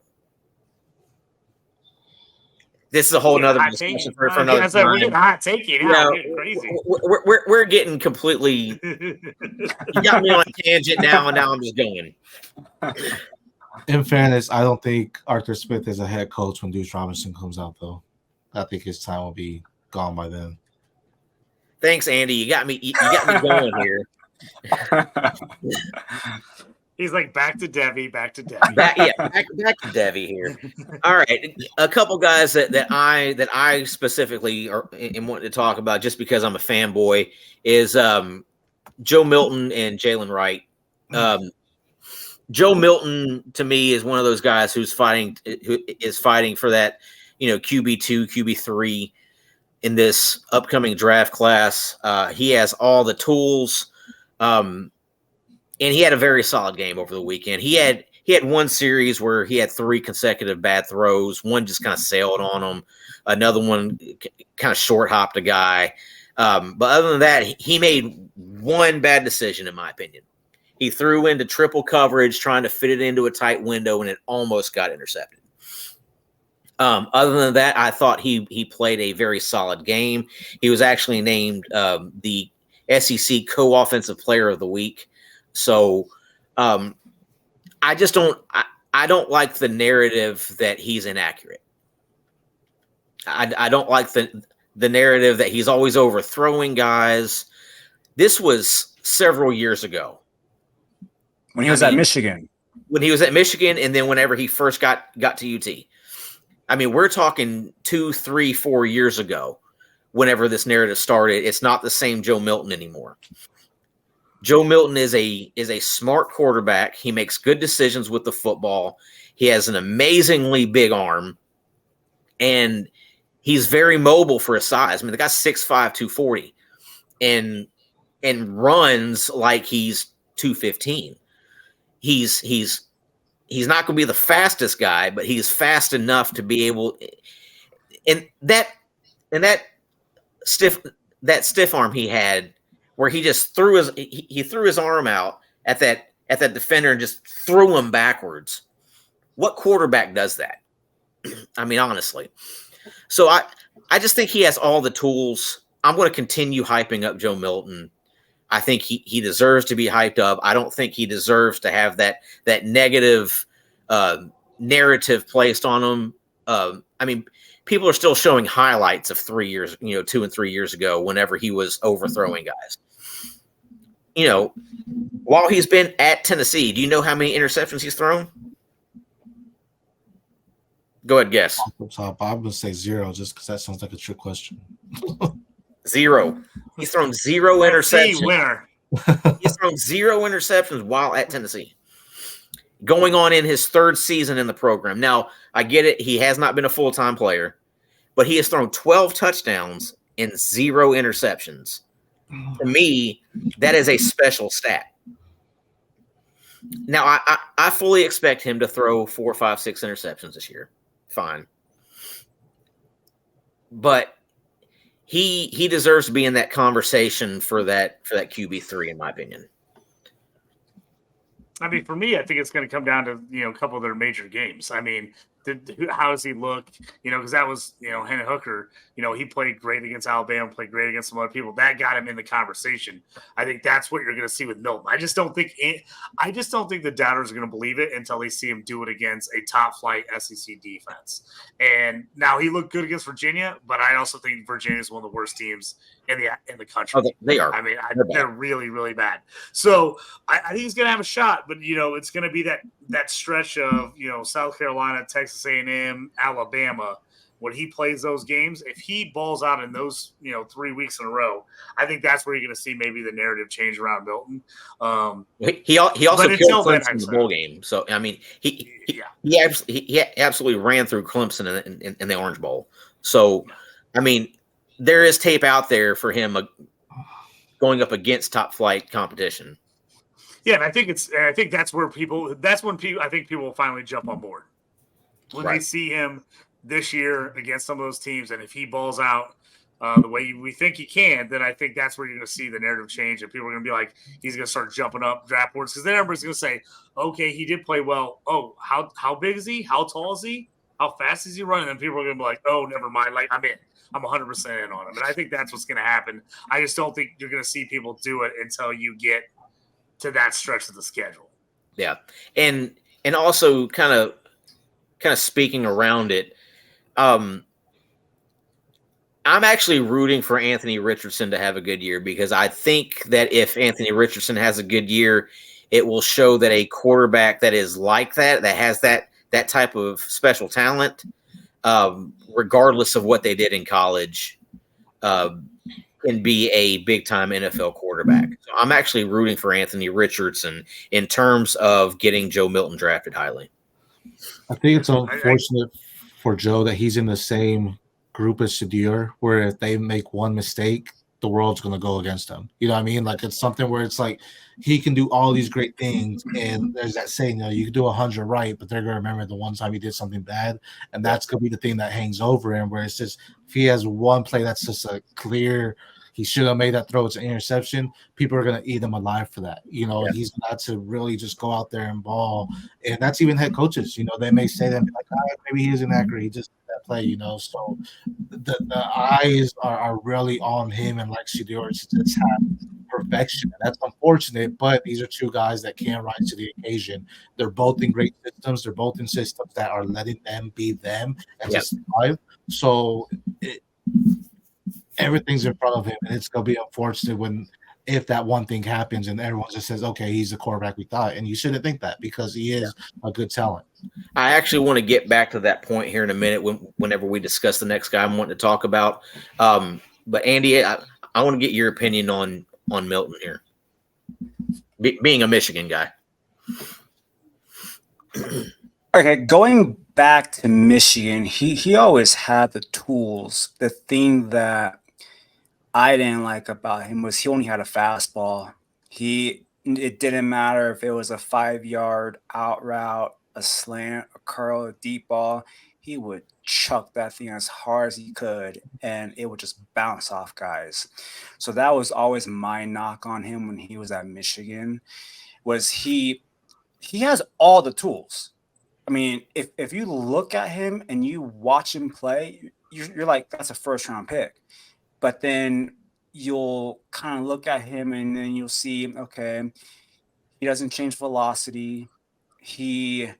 This is a whole nother discussion for another time. We're getting hot takey now. We're getting crazy. We're getting completely. You got me on a tangent now, and now I'm just going. In fairness, I don't think Arthur Smith is a head coach when Deuce Robinson comes out, though. I think his time will be gone by then. Thanks, Andy. You got me. You got me going here. He's like, back to Debbie. Back to Debbie here. All right, a couple guys that I specifically am wanting to talk about just because I'm a fanboy is Joe Milton and Jalen Wright. Joe Milton to me is one of those guys who is fighting for that, QB2, QB3 in this upcoming draft class. He has all the tools. And he had a very solid game over the weekend. He had one series where he had 3 consecutive bad throws. One just kind of sailed on him. Another one kind of short hopped a guy. But other than that, he made one bad decision, in my opinion. He threw into triple coverage, trying to fit it into a tight window, and it almost got intercepted. Other than that, I thought he played a very solid game. He was actually named the SEC Co-Offensive Player of the Week. So I just don't like the narrative that he's inaccurate. I don't like the narrative that he's always overthrowing guys. This was several years ago. When he was at Michigan. When he was at Michigan, and then whenever he first got to UT. I mean, we're talking 2, 3, 4 years ago whenever this narrative started. It's not the same Joe Milton anymore. Joe Milton is a smart quarterback. He makes good decisions with the football. He has an amazingly big arm, and he's very mobile for his size. I mean, the guy's 6'5", 240, and runs like he's 215. He's not going to be the fastest guy, but he's fast enough to be able. And that stiff arm he had, where he just threw his arm out at that defender and just threw him backwards. What quarterback does that? I mean, honestly. So I just think he has all the tools. I'm going to continue hyping up Joe Milton. I think he deserves to be hyped up. I don't think he deserves to have that negative narrative placed on him. I mean, people are still showing highlights of 3 years, 2 and 3 years ago, whenever he was overthrowing guys. While he's been at Tennessee, do you know how many interceptions he's thrown? Go ahead, guess. I'm going to say 0 just because that sounds like a trick question. 0. He's thrown 0 interceptions. Winner. He's thrown 0 interceptions while at Tennessee. Going on in his 3rd season in the program. Now, I get it. He has not been a full-time player, but he has thrown 12 touchdowns and 0 interceptions. To me, that is a special stat. Now, I fully expect him to throw 4, 5, 6 interceptions this year. Fine. But he deserves to be in that conversation for that QB3, in my opinion. I mean, for me, I think it's going to come down to, a couple of their major games. I mean, how does he look? Because that was, Hendon Hooker, he played great against Alabama, played great against some other people. That got him in the conversation. I think that's what you're going to see with Milton. I just don't think the doubters are going to believe it until they see him do it against a top flight SEC defense. And now he looked good against Virginia, but I also think Virginia is one of the worst teams in the country. Oh, they are. I mean, they're really, really bad. So I think he's going to have a shot, but it's going to be that stretch of South Carolina, Texas A&M, Alabama. When he plays those games, if he balls out in those 3 weeks in a row, I think that's where you're going to see maybe the narrative change around Milton. He also killed Clemson in the bowl game. So I mean, he absolutely ran through Clemson in the Orange Bowl. So I mean, there is tape out there for him going up against top flight competition. Yeah, and I think that's when people will finally jump on board when they see him this year against some of those teams. And if he balls out the way we think he can, then I think that's where you're going to see the narrative change, and people are going to be like, he's going to start jumping up draft boards, because then everybody's going to say, okay, he did play well. Oh, how big is he? How tall is he? How fast is he running? And people are going to be like, oh, never mind. Like, I'm in. I'm 100% in on him. And I think that's what's going to happen. I just don't think you're going to see people do it until you get to that stretch of the schedule. Yeah. And also kind of speaking around it, I'm actually rooting for Anthony Richardson to have a good year, because I think that if Anthony Richardson has a good year, it will show that a quarterback that is like that has that type of special talent, regardless of what they did in college, can be a big-time NFL quarterback. So I'm actually rooting for Anthony Richardson in terms of getting Joe Milton drafted highly. I think it's unfortunate for Joe that he's in the same group as Shedeur, where if they make one mistake, the world's going to go against him. You know what I mean? Like, it's something where it's like he can do all these great things, and there's that saying, you can do 100 right, but they're going to remember the one time he did something bad, and that's going to be the thing that hangs over him, where it's just if he has one play that's just a clear – he should have made that throw. It's an interception. People are going to eat him alive for that. He's got to really just go out there and ball. And that's even head coaches. They may say that, like, maybe he isn't accurate. He just did that play, So the eyes are really on him, and like Shedeur, it's just have perfection. And that's unfortunate, but these are two guys that can rise to the occasion. They're both in great systems. They're both in systems that are letting them be them and just thrive. So everything's in front of him, and it's going to be unfortunate if that one thing happens and everyone just says, okay, he's the quarterback we thought. And you shouldn't think that, because he is a good talent. I actually want to get back to that point here in a minute whenever we discuss the next guy I'm wanting to talk about. But Andy, I want to get your opinion on Milton here, being a Michigan guy. Okay, going back to Michigan, he always had the tools. The thing that I didn't like about him was he only had a fastball. It didn't matter if it was a 5-yard out route, a slant, a curl, a deep ball. He would chuck that thing as hard as he could, and it would just bounce off guys. So that was always my knock on him when he was at Michigan, was he has all the tools. I mean, if you look at him and you watch him play, you're like, that's a first-round pick. But then you'll kind of look at him and then you'll see, okay, he doesn't change velocity. He's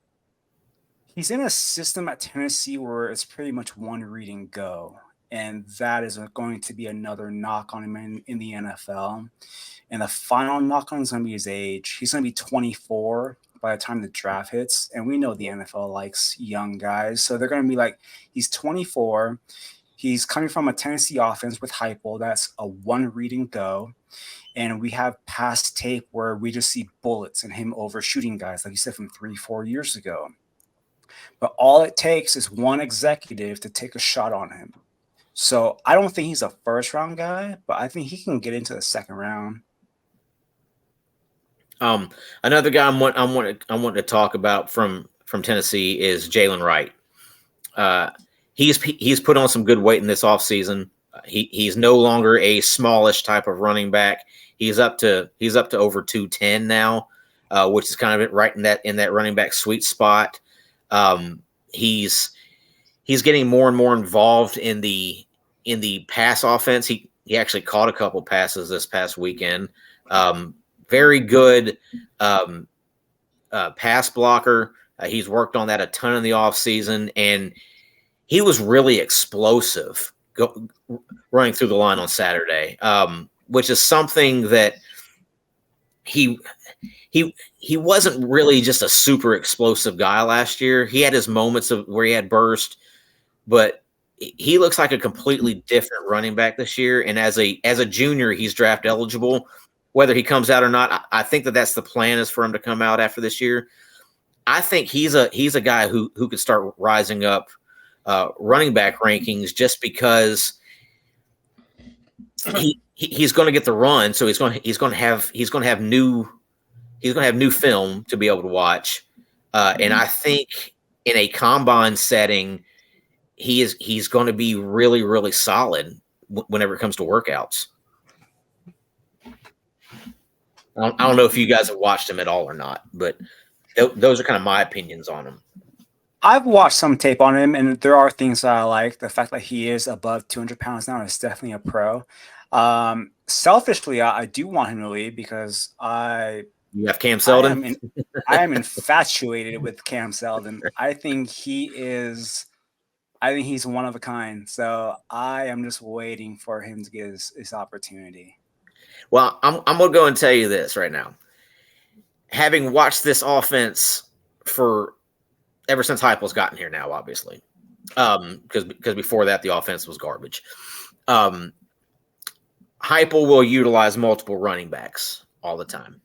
in a system at Tennessee where it's pretty much one read and go. And that is going to be another knock on him in the NFL. And the final knock on him is going to be his age. He's going to be 24 by the time the draft hits. And we know the NFL likes young guys. So they're going to be like, he's 24. He's coming from a Tennessee offense with Heupel. That's a one read and go. And we have past tape where we just see bullets and him overshooting guys, like you said, from 3-4 years ago. But all it takes is one executive to take a shot on him. So I don't think he's a first-round guy, but I think he can get into the second round. Another guy I want to talk about from Tennessee is Jalen Wright. He's put on some good weight in this offseason. He's no longer a smallish type of running back. He's up to over 210 now, which is kind of right in that running back sweet spot. He's getting more and more involved in the pass offense. He actually caught a couple passes this past weekend. Very good pass blocker. He's worked on that a ton in the offseason, and he was really explosive running through the line on Saturday, which is something that he wasn't really just a super explosive guy last year. He had his moments of where he had burst, but he looks like a completely different running back this year. And as a junior, he's draft eligible. Whether he comes out or not, I think that's the plan, is for him to come out after this year. I think he's a guy who could start rising up running back rankings, just because he's going to get the run, so he's going to have new film to be able to watch, and I think in a combine setting, he's going to be really, really solid whenever it comes to workouts. I don't know if you guys have watched him at all or not, but those are kind of my opinions on him. I've watched some tape on him, and there are things that I like. The fact that he is above 200 pounds now is definitely a pro. Selfishly, I do want him to leave because you have Cam Seldon. I am infatuated with Cam Seldon. I think he's one of a kind. So I am just waiting for him to get his opportunity. Well, I'm going to go and tell you this right now. Having watched this offense ever since Heupel's gotten here now, obviously, because before that, the offense was garbage. Heupel will utilize multiple running backs all the time.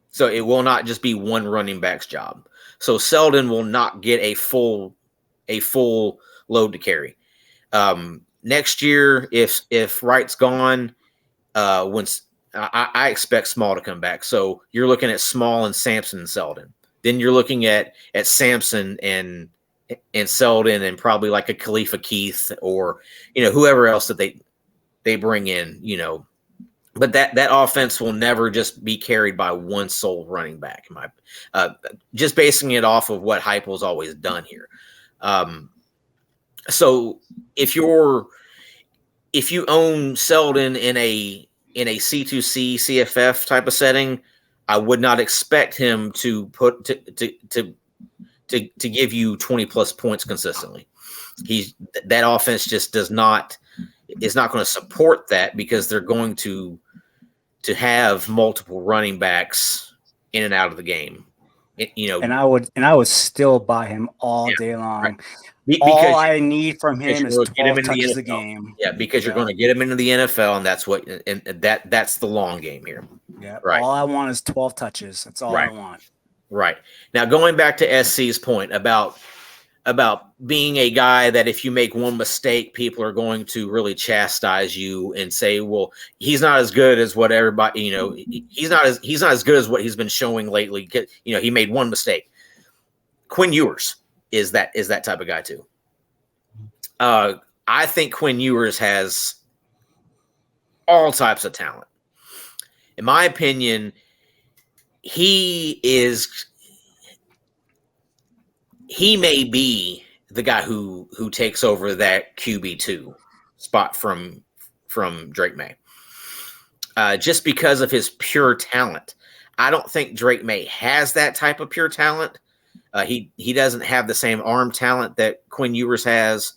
So it will not just be one running back's job. So Seldon will not get a full load to carry. Next year, if Wright's gone, I expect Small to come back. So you're looking at Small and Sampson and Seldon. Then you're looking at Sampson and Seldon and probably like a Khalifa Keith or whoever else that they bring in. But that offense will never just be carried by one sole running back. Just basing it off of what Heupel's always done here. So if you own Seldon in a C2C CFF type of setting, I would not expect him to give you 20 plus points consistently. That offense just is not going to support that, because they're going to have multiple running backs in and out of the game. And I would still buy him all day long. Right. All I need from him is 12 touches a game. Yeah, because you're going to get him into the NFL, and that's the long game here. Yeah, right. All I want is 12 touches. That's all I want. Right. Now, going back to SC's point about being a guy that if you make one mistake, people are going to really chastise you and say, well, he's not as good as what everybody, he's not as good as what he's been showing lately. He made one mistake. Quinn Ewers is that type of guy too. I think Quinn Ewers has all types of talent. In my opinion, he may be the guy who takes over that QB2 spot from Drake May. Just because of his pure talent. I don't think Drake May has that type of pure talent. He doesn't have the same arm talent that Quinn Ewers has.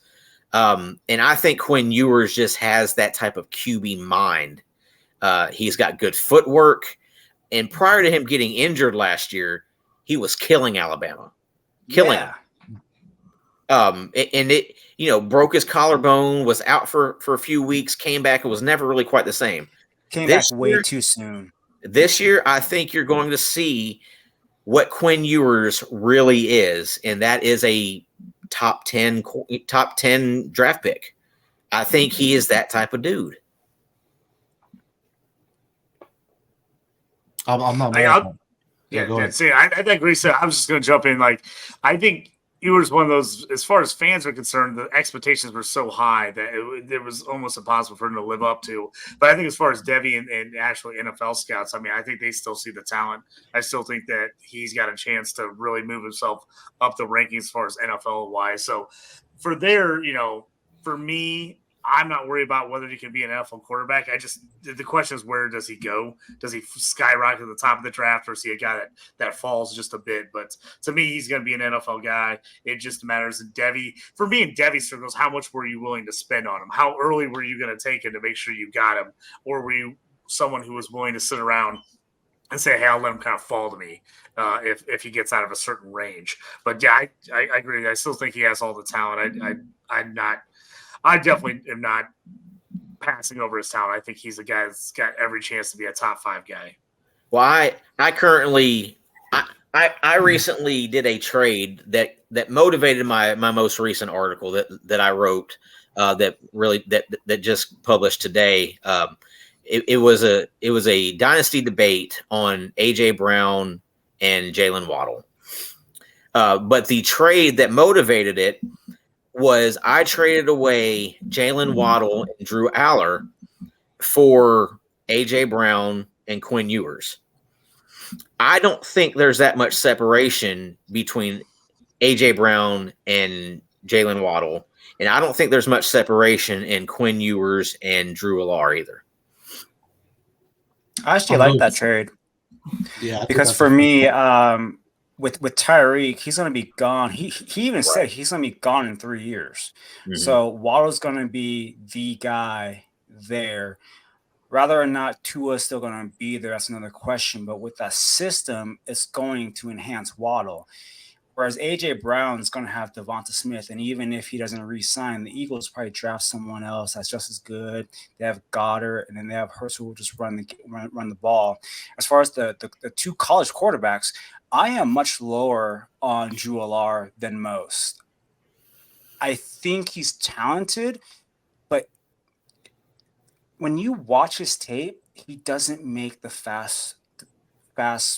And I think Quinn Ewers just has that type of QB mind. He's got good footwork. And prior to him getting injured last year, he was killing Alabama. Killing him. And it, broke his collarbone, was out for a few weeks, came back, and was never really quite the same. Came back way too soon. This year, I think you're going to see what Quinn Ewers really is, and that is a top 10 draft pick. I think he is that type of dude. I'm not. I agree. So I was just going to jump in. I think was one of those, as far as fans are concerned, the expectations were so high that it was almost impossible for him to live up to. But I think as far as Devy and actually NFL scouts, I mean, I think they still see the talent. I still think that he's got a chance to really move himself up the rankings as far as NFL wise. So for for me, I'm not worried about whether he can be an NFL quarterback. The question is, where does he go? Does he skyrocket to the top of the draft, or is he a guy that falls just a bit? But to me, he's going to be an NFL guy. It just matters. And for me, in Devy circles, how much were you willing to spend on him? How early were you going to take him to make sure you got him? Or were you someone who was willing to sit around and say, hey, I'll let him kind of fall to me if he gets out of a certain range? But yeah, I agree. I still think he has all the talent. I definitely am not passing over his talent. I think he's a guy that's got every chance to be a top 5 guy. Well, I recently did a trade that motivated my most recent article that I wrote that just published today. It was a dynasty debate on AJ Brown and Jalen Waddle. But the trade that motivated it was I traded away Jalen Waddle and Drew Aller for AJ Brown and Quinn Ewers. I don't think there's that much separation between AJ Brown and Jalen Waddle, and I don't think there's much separation in Quinn Ewers and Drew Aller either. I actually like that trade. Yeah, because for me, with Tyreek, he's going to be gone. He even said he's going to be gone in 3 years. Mm-hmm. So Waddle's going to be the guy there. Whether or not Tua's still going to be there, that's another question. But with that system, it's going to enhance Waddle. Whereas A.J. Brown's going to have Devonta Smith, and even if he doesn't re-sign, the Eagles probably draft someone else that's just as good. They have Goddard, and then they have Hurts, who will just run the ball. As far as the 2 college quarterbacks, I am much lower on Drew Aller than most. I think he's talented, but when you watch his tape, he doesn't make the fast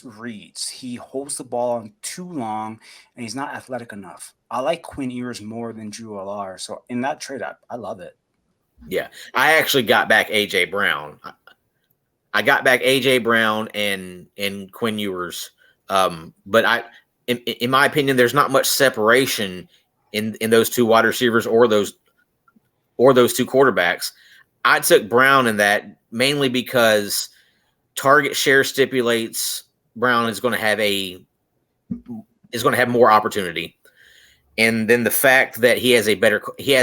reads. He holds the ball on too long, and he's not athletic enough. I like Quinn Ewers more than Drew Aller. So in that trade, I love it. Yeah, I actually got back AJ Brown. I got back AJ Brown and Quinn Ewers. But in my opinion, there's not much separation in those 2 wide receivers or those 2 quarterbacks. I took Brown in that mainly because target share stipulates Brown is going to have more opportunity. And then the fact that he has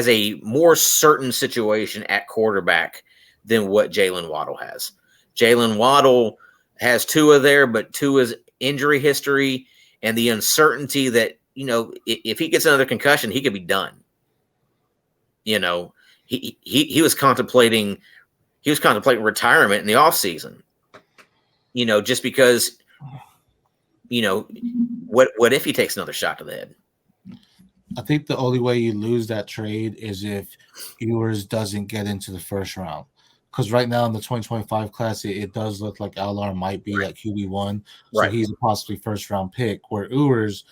a more certain situation at quarterback than what Jalen Waddle has. Jalen Waddle has Tua there, but Tua's injury history and the uncertainty that, if he gets another concussion, he could be done. He was contemplating retirement in the offseason. Just because, what if he takes another shot to the head? I think the only way you lose that trade is if Ewers doesn't get into the first round. Because right now in the 2025 class, it does look like Aller might be at QB1. So he's a possibly first-round pick. Where Ewers,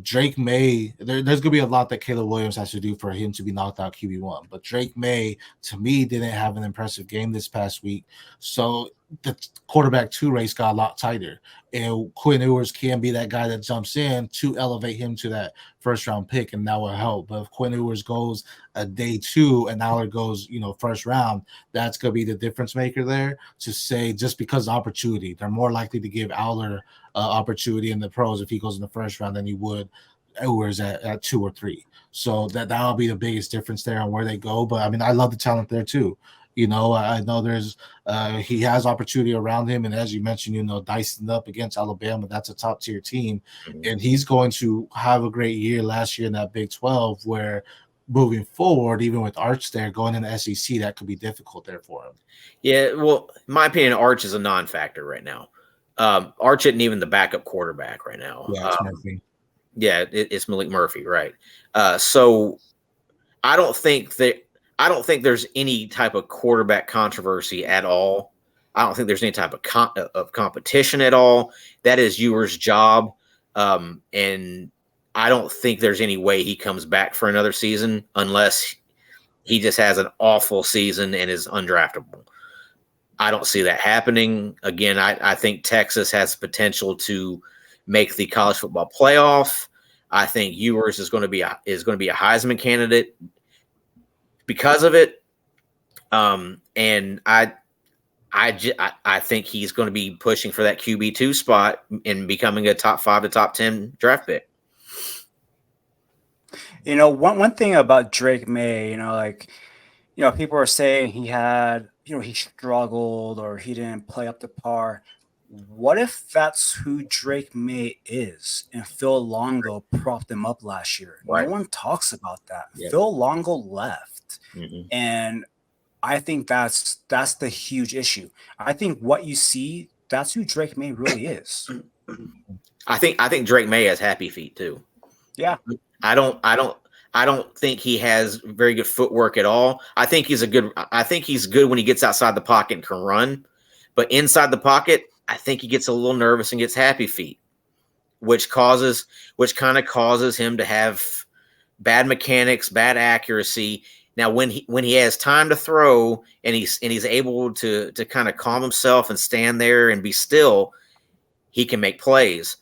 Drake May, there's going to be a lot that Caleb Williams has to do for him to be knocked out QB1. But Drake May, to me, didn't have an impressive game this past week. So the quarterback 2 race got a lot tighter. And Quinn Ewers can be that guy that jumps in to elevate him to that first-round pick, and that will help. But if Quinn Ewers goes a day 2 and Aller goes, first round, that's going to be the difference maker there to say just because of opportunity. They're more likely to give Aller opportunity in the pros if he goes in the first round than he would Ewers at 2 or 3. So that'll be the biggest difference there on where they go. But, I mean, I love the talent there too. I know there's he has opportunity around him, and as you mentioned, dicing up against Alabama, that's a top tier team, and he's going to have a great year last year in that Big 12. Where moving forward, even with Arch there going in the SEC, that could be difficult there for him. Yeah, well, in my opinion, Arch is a non-factor right now. Arch isn't even the backup quarterback right now. Yeah, it's Murphy. Yeah, it's Malik Murphy, right? So I don't think there's any type of quarterback controversy at all. I don't think there's any type of competition at all. That is Ewers' job. And I don't think there's any way he comes back for another season unless he just has an awful season and is undraftable. I don't see that happening. Again, I think Texas has potential to make the college football playoff. I think Ewers is going to be a Heisman candidate because of it. And I think he's going to be pushing for that QB2 spot and becoming a top 5 to top 10 draft pick. One thing about Drake May, people are saying he had, he struggled or he didn't play up to par. What if that's who Drake May is and Phil Longo propped him up last year? Right. No one talks about that. Yeah. Phil Longo left. And I think that's the huge issue. I think what you see, that's who Drake May really is. I think Drake May has happy feet too. Yeah. I don't think he has very good footwork at all. I think he's good when he gets outside the pocket and can run, but inside the pocket, I think he gets a little nervous and gets happy feet, which kind of causes him to have bad mechanics, bad accuracy. Now, when he has time to throw and he's able to kind of calm himself and stand there and be still, he can make plays.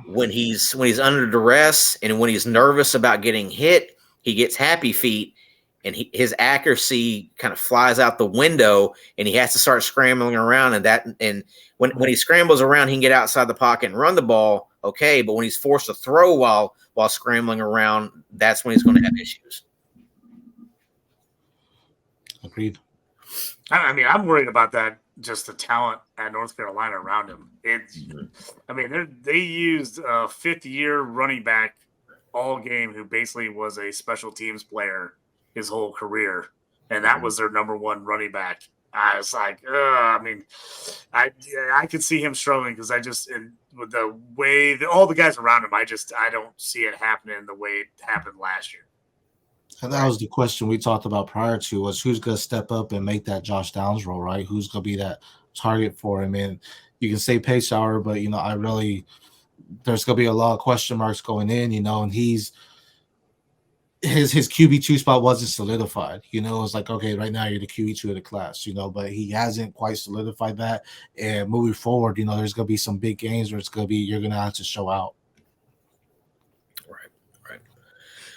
When he's under duress and when he's nervous about getting hit, he gets happy feet and his accuracy kind of flies out the window and he has to start scrambling around. And when he scrambles around, he can get outside the pocket and run the ball. Okay. But when he's forced to throw while scrambling around, that's when he's going to have issues. Agreed. I mean, I'm worried about that. Just the talent at North Carolina around him. I mean, they used a 5th-year running back all game who basically was a special teams player his whole career, and that was their number 1 running back. I was like, I mean, I could see him struggling because with the way all the guys around him, I don't see it happening the way it happened last year. And that was the question we talked about prior to, was who's going to step up and make that Josh Downs role, right? Who's going to be that target for him? And you can say Pacehour, but, there's going to be a lot of question marks going in, and his QB2 spot wasn't solidified. It's like, okay, right now you're the QB2 of the class, but he hasn't quite solidified that. And moving forward, there's going to be some big games where you're going to have to show out.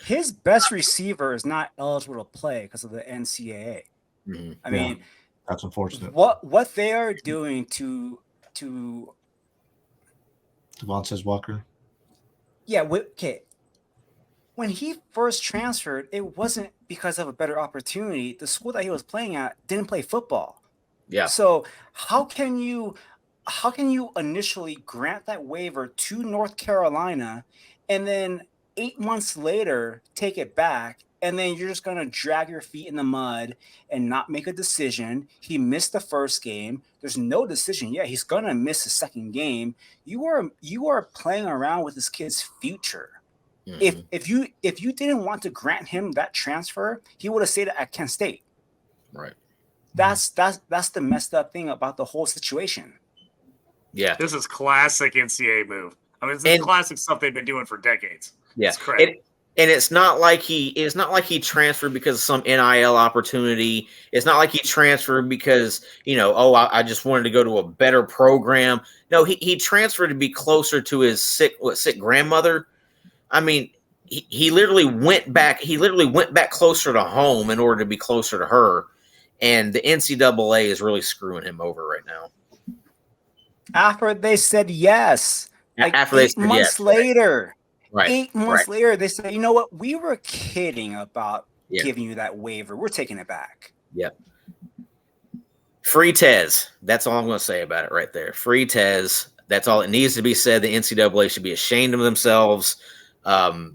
His best receiver is not eligible to play because of the NCAA. I mean, that's unfortunate. What they are doing to Devontae Walker. Yeah. Okay. When he first transferred, it wasn't because of a better opportunity. The school that he was playing at didn't play football. Yeah. So how can you initially grant that waiver to North Carolina and then 8 months later take it back, and then you're just going to drag your feet in the mud and not make a decision? He missed the first game. There's no decision yet. He's going to miss the second game. You are playing around with this kid's future. Mm-hmm. If you didn't want to grant him that transfer, he would have stayed at Kent State. Right. That's the messed up thing about the whole situation. Yeah. This is classic NCAA move. I mean, it's classic stuff they've been doing for decades. Yeah. And it's not like he transferred because of some NIL opportunity. It's not like he transferred because, I just wanted to go to a better program. No, he transferred to be closer to his sick grandmother. I mean, he literally went back closer to home in order to be closer to her. And the NCAA is really screwing him over right now. After they said yes, after 8 months later. Right. 8 months later, they said, you know what? We were kidding about giving you that waiver. We're taking it back. Yep. Free Tez. That's all I'm going to say about it right there. Free Tez. That's all it needs to be said. The NCAA should be ashamed of themselves. I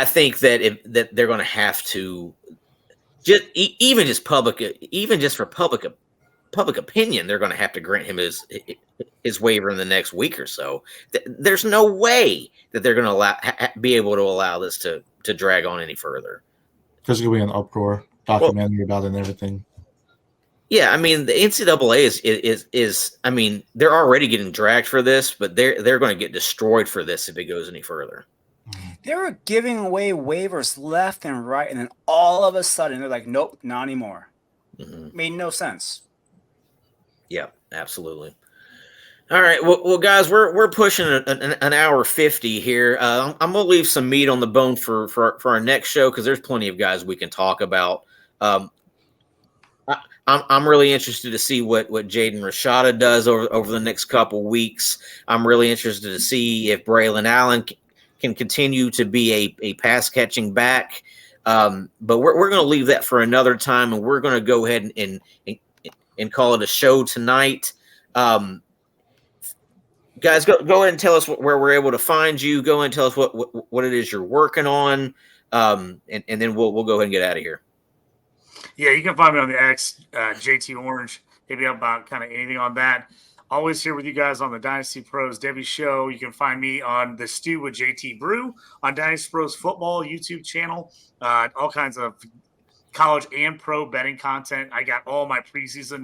think that they're going to have to just for public opinion, they're going to have to grant him his waiver in the next week or so. There's no way that they're going to be able to allow this to drag on any further. There's going to be an uproar, documentary about it and everything. Yeah, I mean the NCAA is I mean they're already getting dragged for this, but they're going to get destroyed for this if it goes any further. They were giving away waivers left and right, and then all of a sudden they're like, "Nope, not anymore." Made no sense. Yeah, absolutely. All right, well, guys, we're pushing an hour 50 here. I'm gonna leave some meat on the bone for our next show because there's plenty of guys we can talk about. I'm really interested to see what Jaden Rashada does over the next couple weeks. I'm really interested to see if Braylon Allen can continue to be a pass catching back. But we're going to leave that for another time, and we're going to go ahead and call it a show tonight. Guys, go ahead and tell us where we're able to find you. Go ahead and tell us what it is you're working on, and then we'll go ahead and get out of here. Yeah, you can find me on the X, JT Orange. Hit me up about kind of anything on that. Always here with you guys on the Dynasty Pros Debbie Show. You can find me on The Stew with JT Brew on Dynasty Pros Football YouTube channel. All kinds of college and pro betting content. I got all my preseason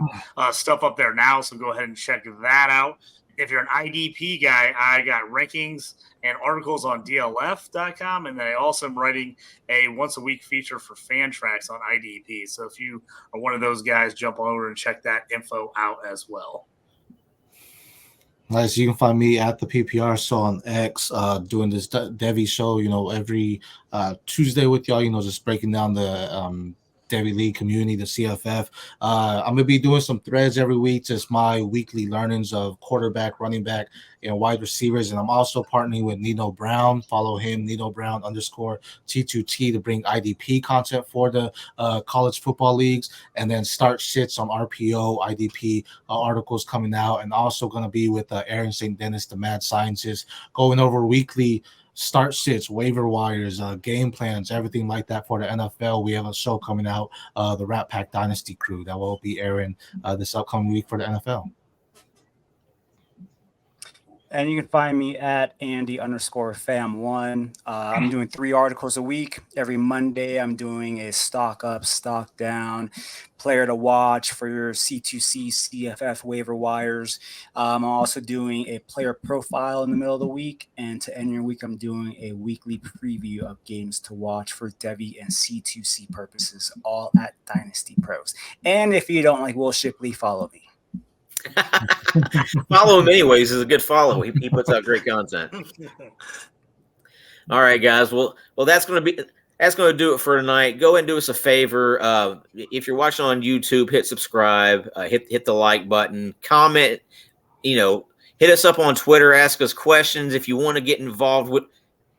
stuff up there now, so go ahead and check that out. If you're an IDP guy, I got rankings and articles on DLF.com, and then I also am writing a once-a-week feature for Fantrax on IDP. So if you are one of those guys, jump over and check that info out as well. Nice. You can find me at the PPR show on X, doing this Debbie show, every Tuesday with y'all, just breaking down the Debbie League community, the CFF. I'm going to be doing some threads every week, just my weekly learnings of quarterback, running back, wide receivers. And I'm also partnering with Nino Brown. Follow him, Nino Brown _T2T, to bring IDP content for the college football leagues. And then start shits on RPO, IDP articles coming out. And also going to be with Aaron St. Dennis, the mad scientist, going over weekly start sits, waiver wires, game plans, everything like that for the NFL. We have a show coming out, the Rat Pack Dynasty Crew, that will be airing this upcoming week for the NFL. And you can find me at Andy_Fam1. I'm doing 3 articles a week. Every Monday, I'm doing a stock up, stock down, player to watch for your C2C, CFF waiver wires. I'm also doing a player profile in the middle of the week. And to end your week, I'm doing a weekly preview of games to watch for Debbie and C2C purposes, all at Dynasty Pros. And if you don't like Will Shipley, follow me. Follow him anyways is a good follow. He puts out great content. All right, guys. Well, that's going to do it for tonight. Go ahead and do us a favor. If you're watching on YouTube, hit subscribe, hit the like button, comment, hit us up on Twitter, ask us questions. If you want to get involved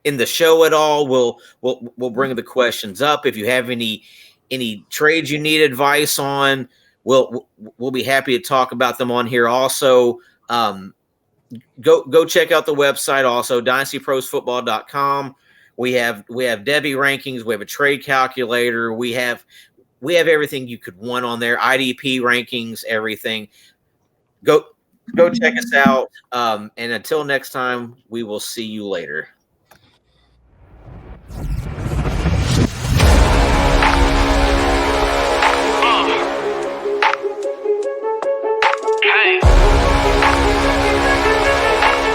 in the show at all, we'll bring the questions up. If you have any trades you need advice on, we'll be happy to talk about them on here. Also, go check out the website. Also, dynastyprosfootball.com. We have Debbie rankings. We have a trade calculator. We have everything you could want on there. IDP rankings, everything. Go check us out. And until next time, we will see you later.